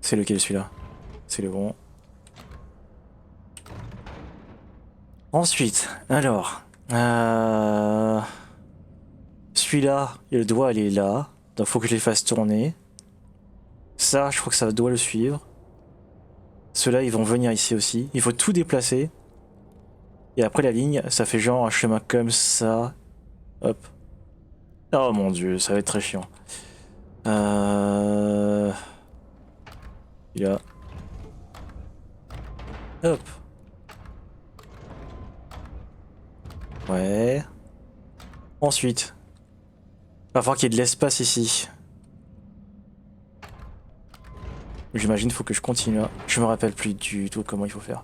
C'est lequel celui-là? C'est le bon. Ensuite, alors... celui-là, le doigt, il est là. Donc faut que je les fasse tourner. Ça, je crois que ça doit le suivre. Ceux-là, ils vont venir ici aussi. Il faut tout déplacer. Et après la ligne, ça fait genre un chemin comme ça. Hop. Oh mon dieu, ça va être très chiant. Il y a... Hop. Ouais. Ensuite. Il va falloir qu'il y ait de l'espace ici. J'imagine qu'il faut que je continue là. Je me rappelle plus du tout comment il faut faire.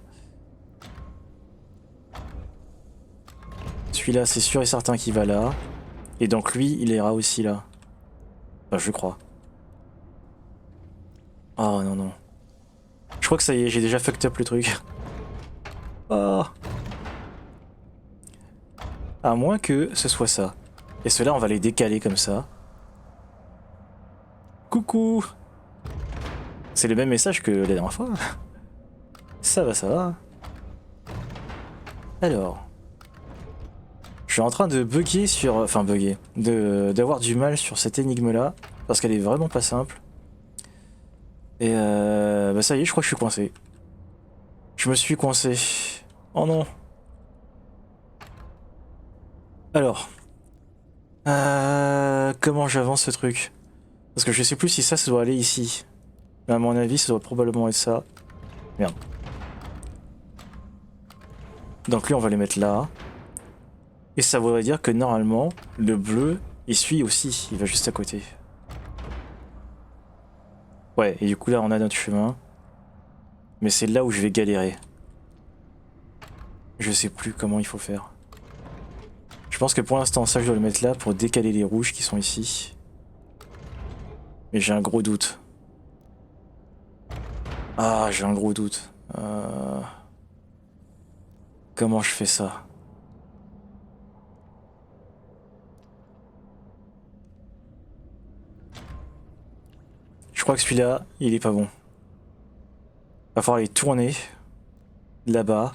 Celui-là, c'est sûr et certain qu'il va là. Et donc lui, il ira aussi là. Enfin, je crois. Oh non, non. Je crois que ça y est, j'ai déjà fucked up le truc. Oh. À moins que ce soit ça. Et ceux-là, on va les décaler comme ça. Coucou. C'est le même message que la dernière fois. Ça va, ça va. Alors. Je suis en train de bugger sur... Enfin, bugger. D'avoir du mal sur cette énigme-là. Parce qu'elle est vraiment pas simple. Et bah ça y est, je crois que je suis coincé. Je me suis coincé. Oh non. Alors. Comment j'avance ce truc? Parce que je sais plus si ça doit aller ici. Mais à mon avis, ça doit probablement être ça. Merde. Donc lui, on va les mettre là. Et ça voudrait dire que normalement, le bleu, il suit aussi. Il va juste à côté. Ouais, et du coup là, on a notre chemin. Mais c'est là où je vais galérer. Je sais plus comment il faut faire. Je pense que pour l'instant, ça, je dois le mettre là pour décaler les rouges qui sont ici. Mais j'ai un gros doute. Ah, j'ai un gros doute. Comment je fais ça? Je crois que celui-là, il est pas bon. Va falloir les tourner. Là-bas.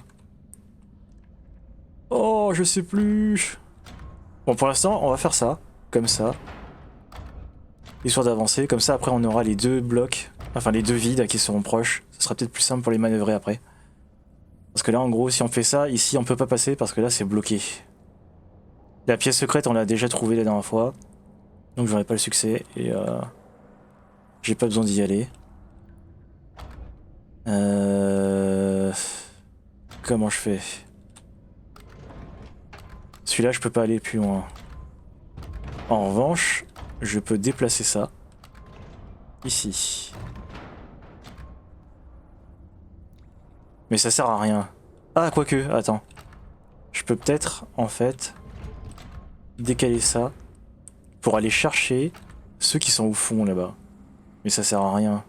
Oh, je sais plus. Bon, pour l'instant, on va faire ça. Comme ça. Histoire d'avancer. Comme ça, après, on aura les deux blocs. Enfin, les deux vides qui seront proches. Ce sera peut-être plus simple pour les manœuvrer après. Parce que là, en gros, si on fait ça, ici, on peut pas passer parce que là, c'est bloqué. La pièce secrète, on l'a déjà trouvée la dernière fois. Donc, j'aurai pas le succès. Et j'ai pas besoin d'y aller. Comment je fais? Celui-là, je peux pas aller plus loin. En revanche, je peux déplacer ça. Ici. Mais ça sert à rien. Ah, quoique, attends. Je peux peut-être, en fait, décaler ça pour aller chercher ceux qui sont au fond là-bas. Mais ça sert à rien.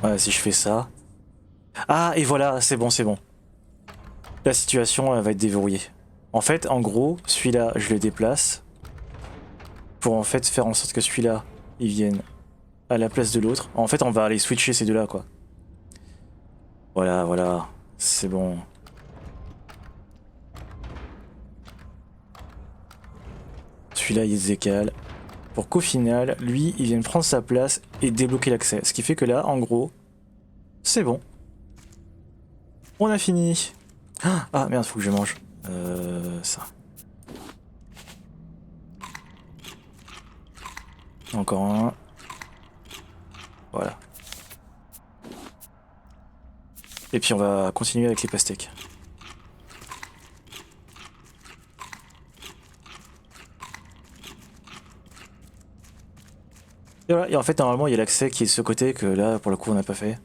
Ouais, si je fais ça... Ah, et voilà, c'est bon, c'est bon. La situation elle va être déverrouillée. En fait, en gros, celui-là, je le déplace. Pour en fait faire en sorte que celui-là, il vienne à la place de l'autre. En fait, on va aller switcher ces deux-là, quoi. Voilà, voilà. C'est bon. Celui-là, il se décale. pour qu'au final, lui, il vienne prendre sa place et débloquer l'accès. Ce qui fait que là, en gros, c'est bon. On a fini. Ah merde, faut que je mange. Ça. Encore un. Voilà. Et puis on va continuer avec les pastèques. Et voilà, et en fait normalement il y a l'accès qui est de ce côté que là pour le coup on n'a pas fait.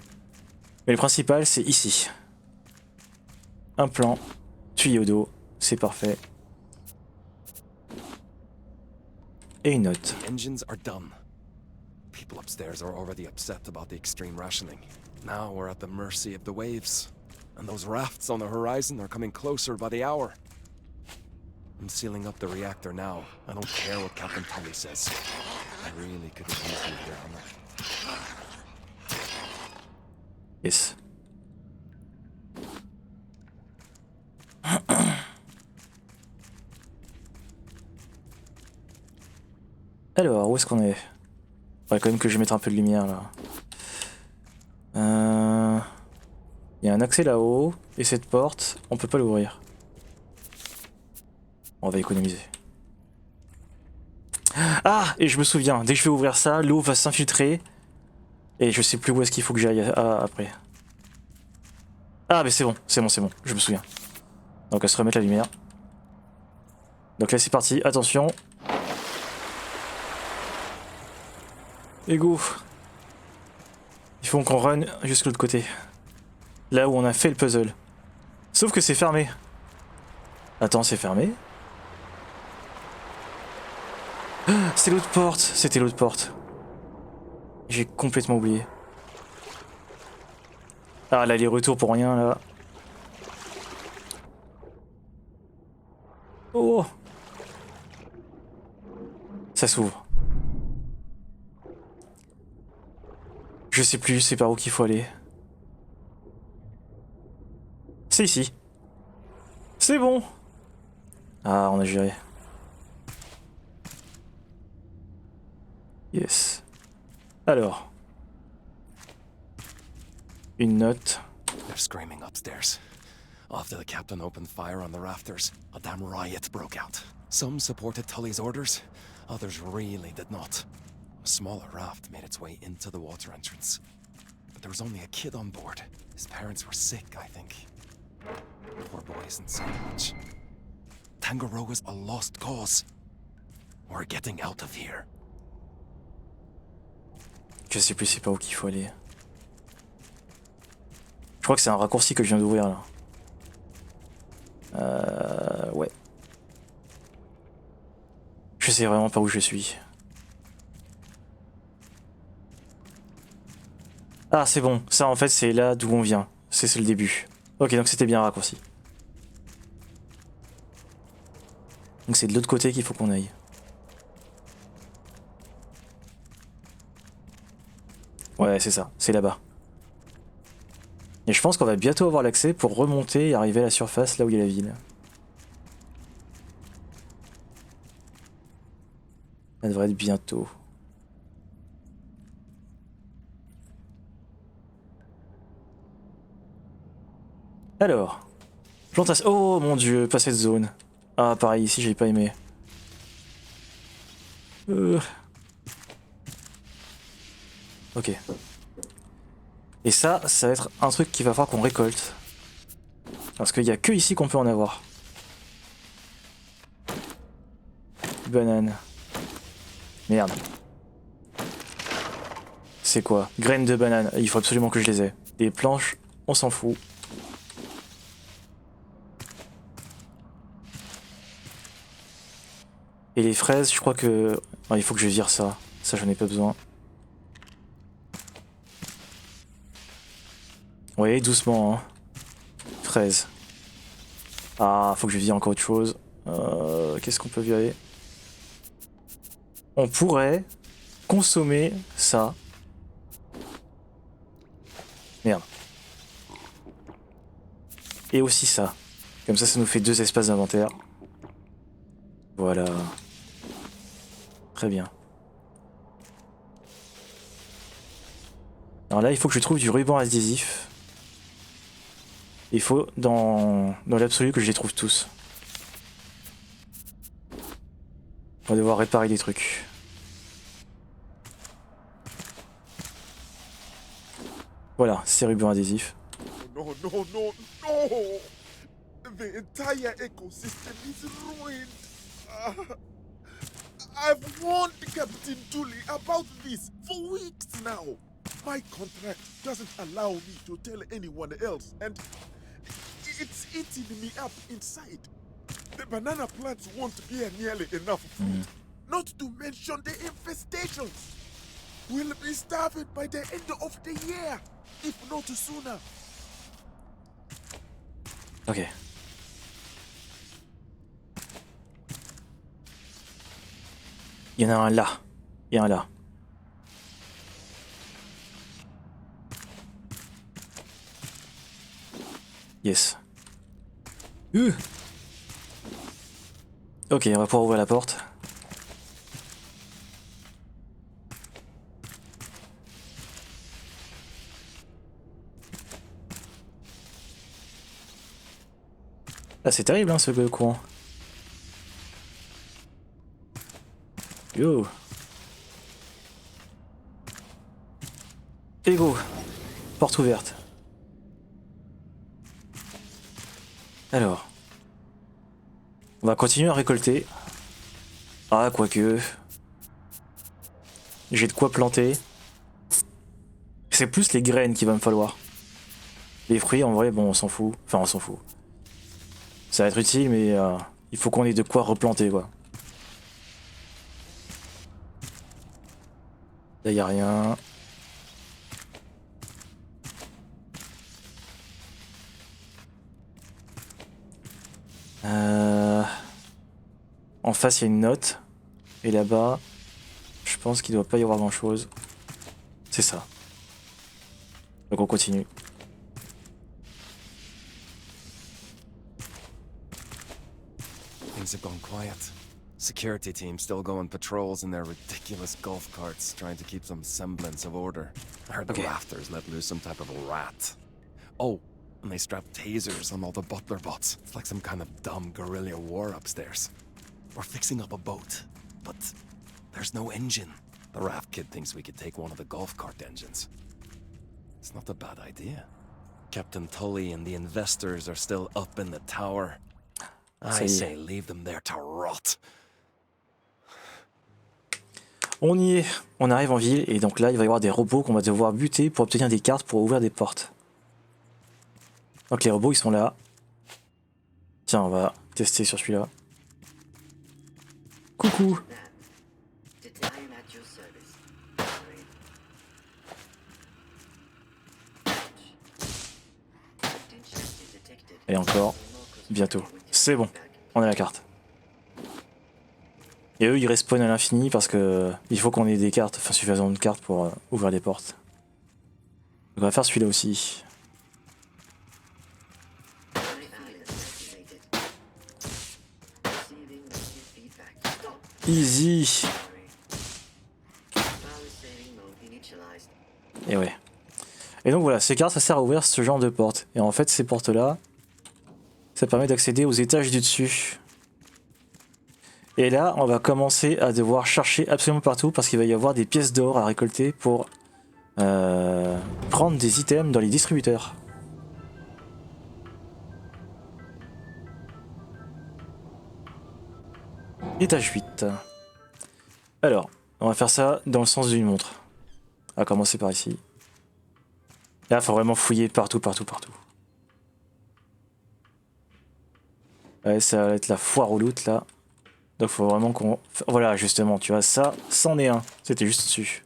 Mais le principal c'est ici. Un plan, tuyau d'eau, c'est parfait. Et une note. The engines are done. People upstairs are already upset about the extreme rationing. Now we're at the mercy of the waves. And those rafts on the horizon are coming closer by the hour. I'm sealing up the reactor now. I don't care what Captain Tully says. I really could have used you here, Hammer. Yes. Alors, où est-ce qu'on est? Faudrait quand même que je mette un peu de lumière là. Il y a un accès là-haut, et cette porte, on peut pas l'ouvrir. On va économiser. Ah! Et je me souviens, dès que je vais ouvrir ça, l'eau va s'infiltrer. Et je sais plus où est-ce qu'il faut que j'aille après. Ah mais c'est bon, je me souviens. Donc à se remettre la lumière. Donc là c'est parti, attention. Et go. Il faut qu'on run jusqu'à l'autre côté. Là où on a fait le puzzle. Sauf que c'est fermé. Attends, c'est fermé? C'est l'autre porte, c'était l'autre porte. J'ai complètement oublié. Ah, l'aller-retour pour rien là. Oh! Ça s'ouvre. Je sais plus, c'est par où qu'il faut aller. C'est ici. C'est bon! Ah, on a géré. Yes. Alors. Une note. They're screaming upstairs. After the captain opened fire on the rafters, a damn riot broke out. Some supported Tully's orders, others really did not. A smaller raft made its way into the water entrance. But there was only a kid on board. His parents were sick, I think. Poor boy isn't saying much. Tangaroa's a lost cause. We're getting out of here. Je sais plus c'est pas où qu'il faut aller. Je crois que c'est un raccourci que je viens d'ouvrir là. Ouais. Je sais vraiment pas où je suis. Ah c'est bon, ça en fait c'est là d'où on vient. C'est le début. Ok, donc c'était bien un raccourci. Donc c'est de l'autre côté qu'il faut qu'on aille. Ouais, c'est ça, c'est là-bas. Et je pense qu'on va bientôt avoir l'accès pour remonter et arriver à la surface, là où il y a la ville. Ça devrait être bientôt. Alors, plantation. Oh mon dieu, pas cette zone. Ah, pareil, ici j'ai pas aimé. Ok. Et ça va être un truc qu'il va falloir qu'on récolte. Parce qu'il n'y a que ici qu'on peut en avoir. Banane. Merde. C'est quoi? Graines de banane. Il faut absolument que je les ai. Les planches, on s'en fout. Et les fraises, je crois que... Oh, il faut que je vire ça. Ça, j'en ai pas besoin. Oui, doucement, hein. Fraises. Ah, faut que je vire encore autre chose. Qu'est-ce qu'on peut virer? On pourrait consommer ça. Merde. Et aussi ça. Comme ça nous fait 2 espaces d'inventaire. Voilà. Très bien. Alors là, il faut que je trouve du ruban adhésif. Il faut dans l'absolu que je les trouve tous. On va devoir réparer des trucs. Voilà, c'est ruban adhésif. No, no, no, no! The entire ecosystem is ruined. I've warned Captain Tully about this for weeks now. My contract doesn't allow me to tell anyone else, and it's eating me up inside. The banana plants won't bear nearly enough fruit, not to mention the infestations. We'll be starving by the end of the year, if not sooner. Ok. Il y en a un là. Il y en a un là. Yes. Ok, on va pouvoir ouvrir la porte. Ah, c'est terrible hein, ce courant. Yo. Et go. Porte ouverte. Alors. On va continuer à récolter. Ah, quoique. J'ai de quoi planter. C'est plus les graines qu'il va me falloir. Les fruits, en vrai, bon, on s'en fout. Enfin, on s'en fout. Ça va être utile, mais il faut qu'on ait de quoi replanter, quoi. Là, y a rien. En face, il y a une note. Et là-bas, je pense qu'il ne doit pas y avoir grand-chose. C'est ça. Donc on continue. Things have gone quiet. Security team still going patrols in their ridiculous golf carts, trying to keep some semblance of order. I heard the rafters let loose some type of a rat. Oh, and they strapped tasers on all the butler bots. It's like some kind of dumb guerrilla war upstairs. We're fixing up a boat, but there's no engine. The raft kid thinks we could take one of the golf cart engines. It's not a bad idea. Captain Tully and the investors are still up in the tower. I say leave them there to rot. On y est, on arrive en ville et donc là il va y avoir des robots qu'on va devoir buter pour obtenir des cartes pour ouvrir des portes. Donc les robots ils sont là. Tiens, on va tester sur celui-là. Coucou. Et encore, bientôt. C'est bon, on a la carte. Et eux ils respawnent à l'infini parce que il faut qu'on ait des cartes, enfin suffisamment de cartes pour ouvrir les portes. Donc on va faire celui-là aussi. Easy. Et ouais. Et donc voilà, ces cartes ça sert à ouvrir ce genre de porte. Et en fait ces portes là, ça permet d'accéder aux étages du dessus. Et là, on va commencer à devoir chercher absolument partout parce qu'il va y avoir des pièces d'or à récolter pour prendre des items dans les distributeurs. Étage 8. Alors, on va faire ça dans le sens d'une montre. On va commencer par ici. Là, il faut vraiment fouiller partout, partout, partout. Ouais, ça va être la foire au loot là. Donc faut vraiment qu'on... Voilà, justement, tu vois, ça, c'en est un. C'était juste dessus.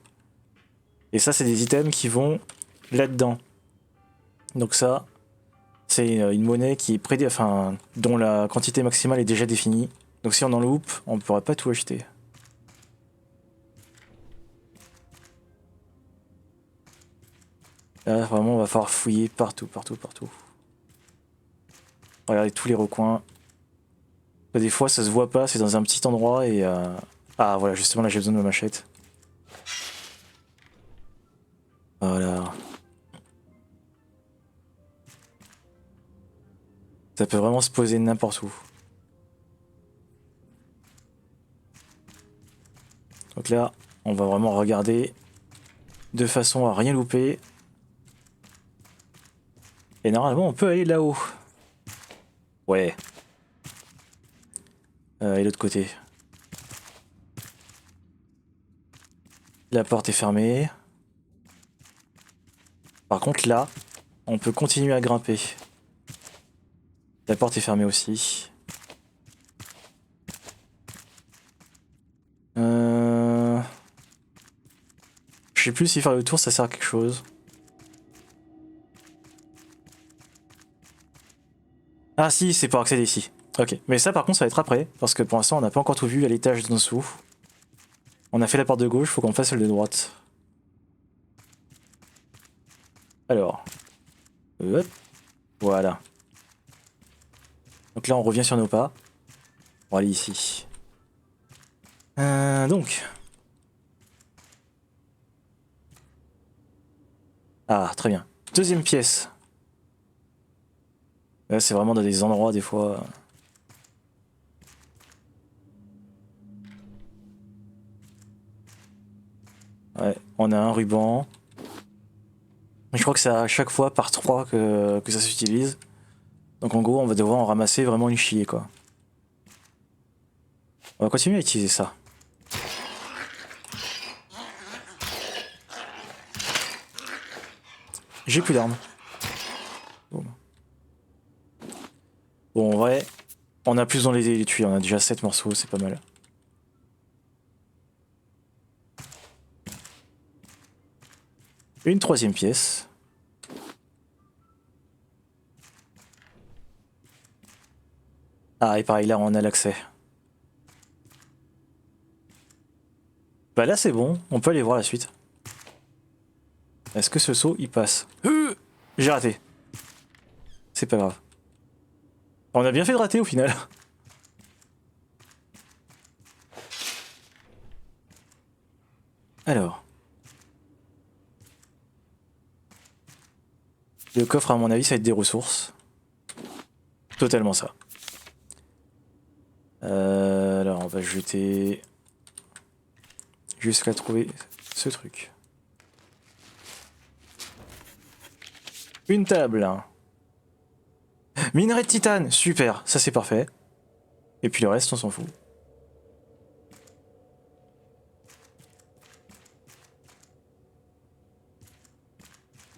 Et ça, c'est des items qui vont là-dedans. Donc ça, c'est une monnaie qui est enfin, dont la quantité maximale est déjà définie. Donc si on en loupe, on ne pourra pas tout acheter. Là, vraiment, on va falloir fouiller partout, partout, partout. Regardez tous les recoins. Des fois ça se voit pas, c'est dans un petit endroit et... Ah voilà, justement là j'ai besoin de ma machette. Voilà. Ça peut vraiment se poser n'importe où. Donc là, on va vraiment regarder de façon à rien louper. Et normalement, on peut aller là-haut. Ouais. Et l'autre côté. La porte est fermée. Par contre, là, on peut continuer à grimper. La porte est fermée aussi. Je sais plus si faire le tour ça sert à quelque chose. Ah si, c'est pour accéder ici. Ok, mais ça par contre ça va être après, parce que pour l'instant on n'a pas encore tout vu à l'étage d'en dessous. On a fait la porte de gauche, faut qu'on fasse celle de droite. Alors. Hop. Voilà. Donc là on revient sur nos pas. On va aller ici. Donc. Ah, très bien. Deuxième pièce. Là, c'est vraiment dans des endroits, des fois. Ouais, on a un ruban. Je crois que c'est à chaque fois par 3 que ça s'utilise. Donc en gros, on va devoir en ramasser vraiment une chier, quoi. On va continuer à utiliser ça. J'ai plus d'armes. Bon, en vrai, on a plus dans les tuyaux. On a déjà 7 morceaux, c'est pas mal. Une troisième pièce. Ah, et pareil, là, on a l'accès. Bah là, c'est bon. On peut aller voir la suite. Est-ce que ce saut, il passe? J'ai raté. C'est pas grave. On a bien fait de rater au final. Alors. Le coffre, à mon avis, ça va être des ressources. Totalement ça. Alors, on va jeter... jusqu'à trouver ce truc. Une table. Minerai de titane, super, ça c'est parfait. Et puis le reste, on s'en fout.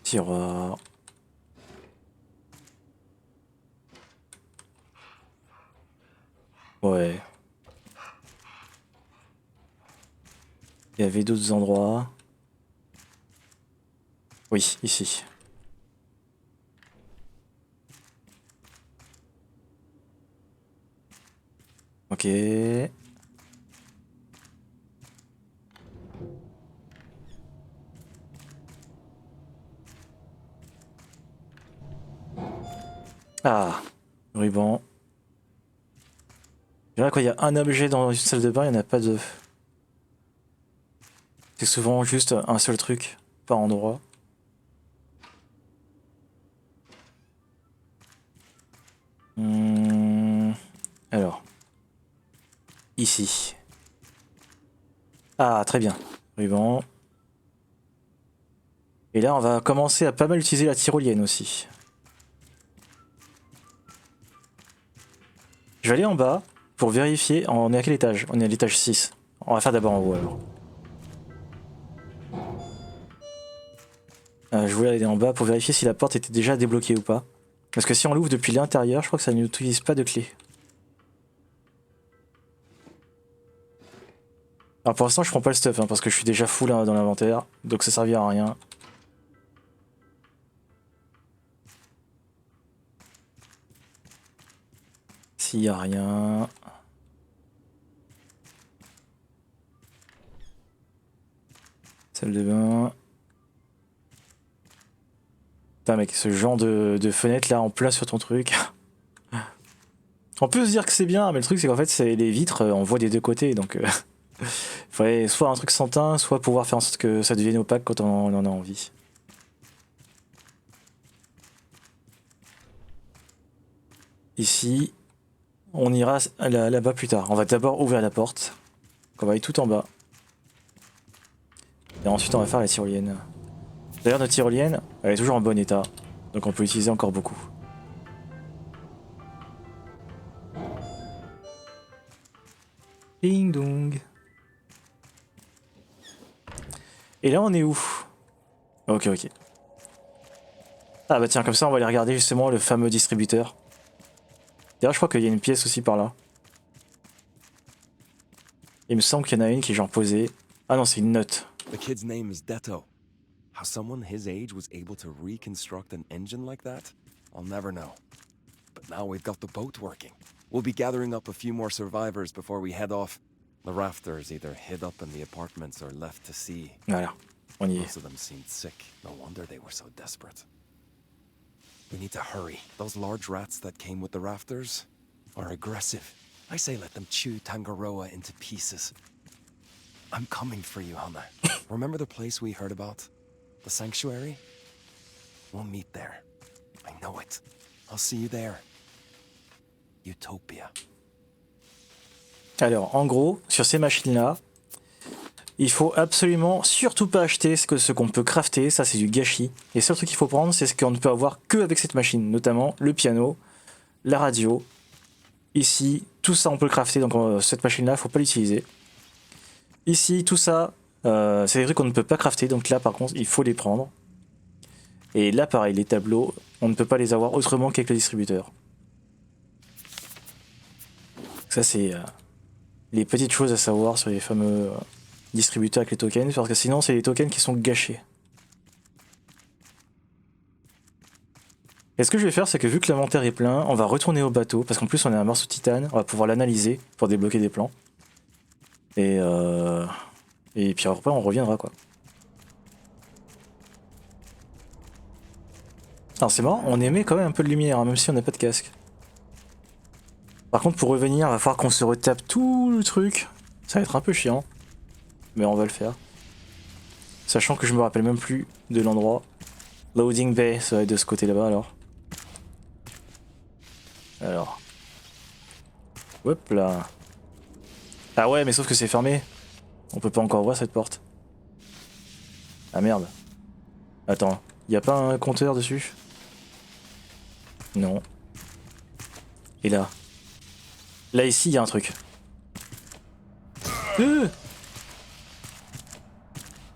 Tiroir. Ouais. Il y avait d'autres endroits. Oui, ici. Ok. Ah, ruban. Là, quand il y a un objet dans une salle de bain, il n'y en a pas deux. C'est souvent juste un seul truc par endroit. Alors. Ici. Ah, très bien. Ruban. Et là, on va commencer à pas mal utiliser la tyrolienne aussi. Je vais aller en bas pour vérifier. On est à quel étage? On est à l'étage 6. On va faire d'abord en haut alors. Je voulais aller en bas pour vérifier si la porte était déjà débloquée ou pas. Parce que si on l'ouvre depuis l'intérieur, je crois que ça n'utilise pas de clé. Alors pour l'instant je prends pas le stuff hein, parce que je suis déjà full hein, dans l'inventaire. Donc ça servira à rien. S'il y a rien... Salle de bain... Putain mec, ce genre de fenêtre là en plein sur ton truc. On peut se dire que c'est bien, mais le truc c'est qu'en fait c'est les vitres, on voit des deux côtés, donc il faudrait soit un truc sans teint, soit pouvoir faire en sorte que ça devienne opaque quand on en a envie. Ici, on ira là-bas plus tard. On va d'abord ouvrir la porte. On va aller tout en bas. Et ensuite on va faire la tyrolienne. D'ailleurs notre tyrolienne, elle est toujours en bon état. Donc on peut l'utiliser encore beaucoup. Ding dong. Et là on est où? Ok. Ah bah tiens, comme ça on va aller regarder justement le fameux distributeur. D'ailleurs je crois qu'il y a une pièce aussi par là. Il me semble qu'il y en a une qui est genre posée. Ah non, c'est une note. The kid's name is Detto. How someone his age was able to reconstruct an engine like that, I'll never know. But now we've got the boat working. We'll be gathering up a few more survivors before we head off. The rafters either hid up in the apartments or left to sea. Voilà, on y est. Most of them seemed sick. No wonder they were so desperate. We need to hurry. Those large rats that came with the rafters are aggressive. I say let them chew Tangaroa into pieces. I'm coming for you, Hana. Remember the place we heard about? The sanctuary? We'll meet there. I know it. I'll see you there. Utopia. Alors, en gros, sur ces machines-là, il faut absolument surtout pas acheter ce qu'on peut crafter, ça c'est du gâchis. Et le seul truc qu'il faut prendre, c'est ce qu'on ne peut avoir que avec cette machine, notamment le piano, la radio. Ici, tout ça on peut le crafter, donc cette machine-là, faut pas l'utiliser. Ici, tout ça, c'est des trucs qu'on ne peut pas crafter, donc là par contre, il faut les prendre. Et là pareil, les tableaux, on ne peut pas les avoir autrement qu'avec le distributeur. Ça c'est les petites choses à savoir sur les fameux distributeurs avec les tokens, parce que sinon c'est les tokens qui sont gâchés. Et ce que je vais faire, c'est que vu que l'inventaire est plein, on va retourner au bateau, parce qu'en plus on a un morceau de titane, on va pouvoir l'analyser pour débloquer des plans. Et puis après on reviendra quoi. Alors c'est marrant, on émet quand même un peu de lumière, hein, même si on n'a pas de casque. Par contre pour revenir, il va falloir qu'on se retape tout le truc. Ça va être un peu chiant. Mais on va le faire. Sachant que je me rappelle même plus de l'endroit. Loading Bay, ça va être de ce côté là-bas alors. Hop là. Ah ouais, mais sauf que c'est fermé. On peut pas encore ouvrir cette porte. Ah merde. Attends, y a pas un compteur dessus? Non. Et là? Là ici, y a un truc.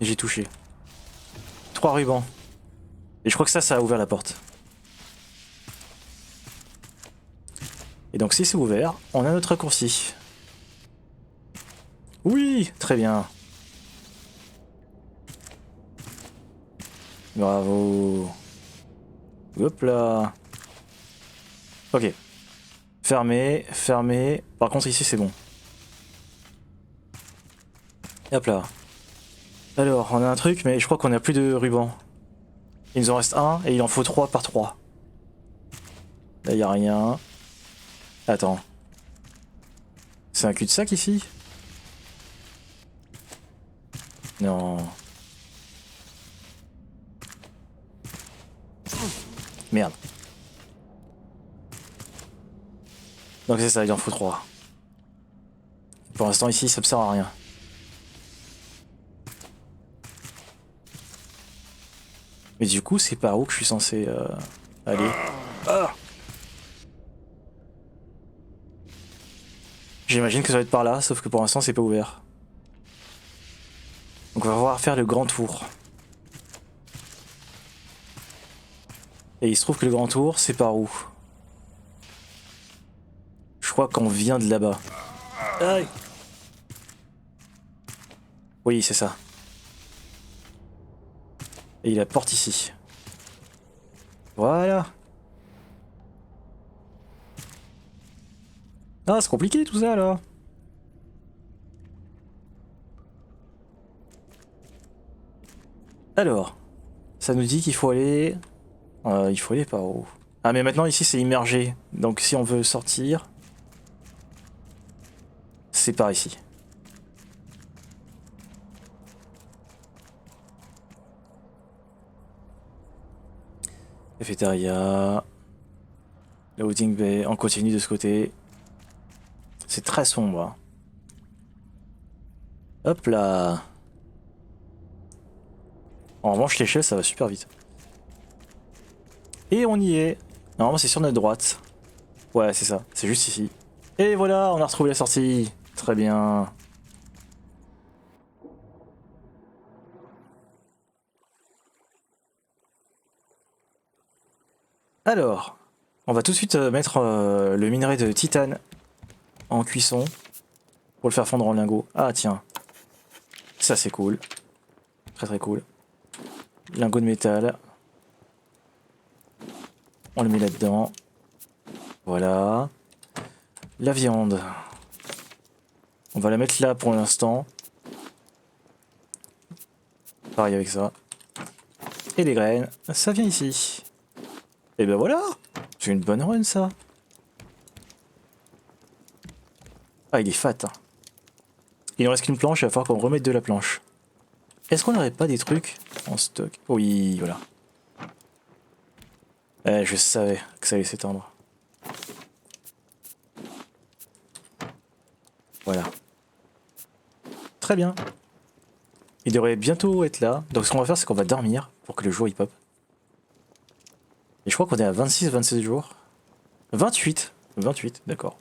J'ai touché. 3 rubans. Et je crois que ça a ouvert la porte. Et donc si c'est ouvert, on a notre raccourci. Oui, très bien. Bravo. Hop là. Ok. Fermé, fermé. Par contre ici c'est bon. Hop là. Alors, on a un truc, mais je crois qu'on a plus de rubans. Il nous en reste un, et il en faut 3 par 3. Là, il n'y a rien. Attends. C'est un cul-de-sac ici? Non. Merde. Donc c'est ça, il en faut 3. Pour l'instant ici, ça me sert à rien. Mais du coup, c'est par où que je suis censé aller? Ah! J'imagine que ça va être par là, sauf que pour l'instant, c'est pas ouvert. Donc on va voir faire le grand tour. Et il se trouve que le grand tour, c'est par où? Je crois qu'on vient de là-bas. Aïe! Oui, c'est ça. Et il apporte ici. Voilà. Ah, c'est compliqué tout ça là. Alors, ça nous dit qu'il faut aller... il faut aller par où? Ah mais maintenant ici c'est immergé. Donc si on veut sortir... C'est par ici. Cafétéria. Loading Bay, on continue de ce côté. C'est très sombre. Hein. Hop là. En revanche, l'échelle, ça va super vite. Et on y est. Normalement, c'est sur notre droite. Ouais, c'est ça. C'est juste ici. Et voilà, on a retrouvé la sortie. Très bien. Alors, on va tout de suite mettre le minerai de titane en cuisson pour le faire fondre en lingots. Ah tiens, ça c'est cool. Très très cool. Lingot de métal. On le met là-dedans. Voilà. La viande. On va la mettre là pour l'instant. Pareil avec ça. Et les graines, ça vient ici. Et ben voilà. C'est une bonne run ça. Ah il est fat. Hein. Il ne reste qu'une planche, il va falloir qu'on remette de la planche. Est-ce qu'on n'aurait pas des trucs en stock? Oui, voilà. Je savais que ça allait s'étendre. Voilà. Très bien. Il devrait bientôt être là. Donc ce qu'on va faire, c'est qu'on va dormir pour que le jour il pop. Et je crois qu'on est à 26-27 jours. 28. 28, d'accord.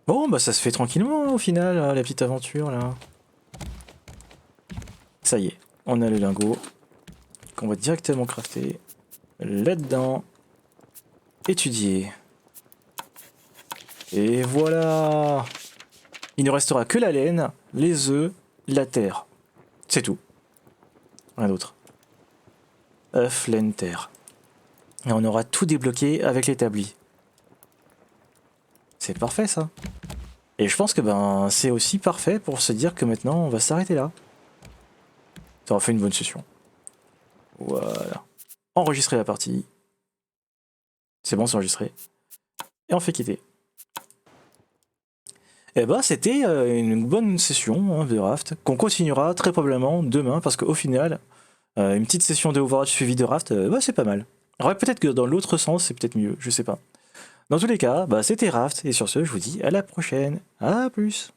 Bon, bah ça se fait tranquillement hein, au final, la petite aventure là. Ça y est, on a le lingot qu'on va directement crafter. Là-dedans. Étudier. Et voilà. Il ne restera que la laine, les œufs, la terre. C'est tout. Rien d'autre. œuf, laine, terre. Et on aura tout débloqué avec l'établi. C'est parfait ça. Et je pense que ben c'est aussi parfait pour se dire que maintenant on va s'arrêter là. Ça aura fait une bonne session. Voilà. Enregistrer la partie. C'est bon, c'est enregistré. Et on fait quitter. Et bah c'était une bonne session hein, de Raft, qu'on continuera très probablement demain, parce qu'au final, une petite session de Overwatch suivie de Raft, bah, c'est pas mal. Alors peut-être que dans l'autre sens, c'est peut-être mieux, je sais pas. Dans tous les cas, bah, c'était Raft, et sur ce, je vous dis à la prochaine. À plus.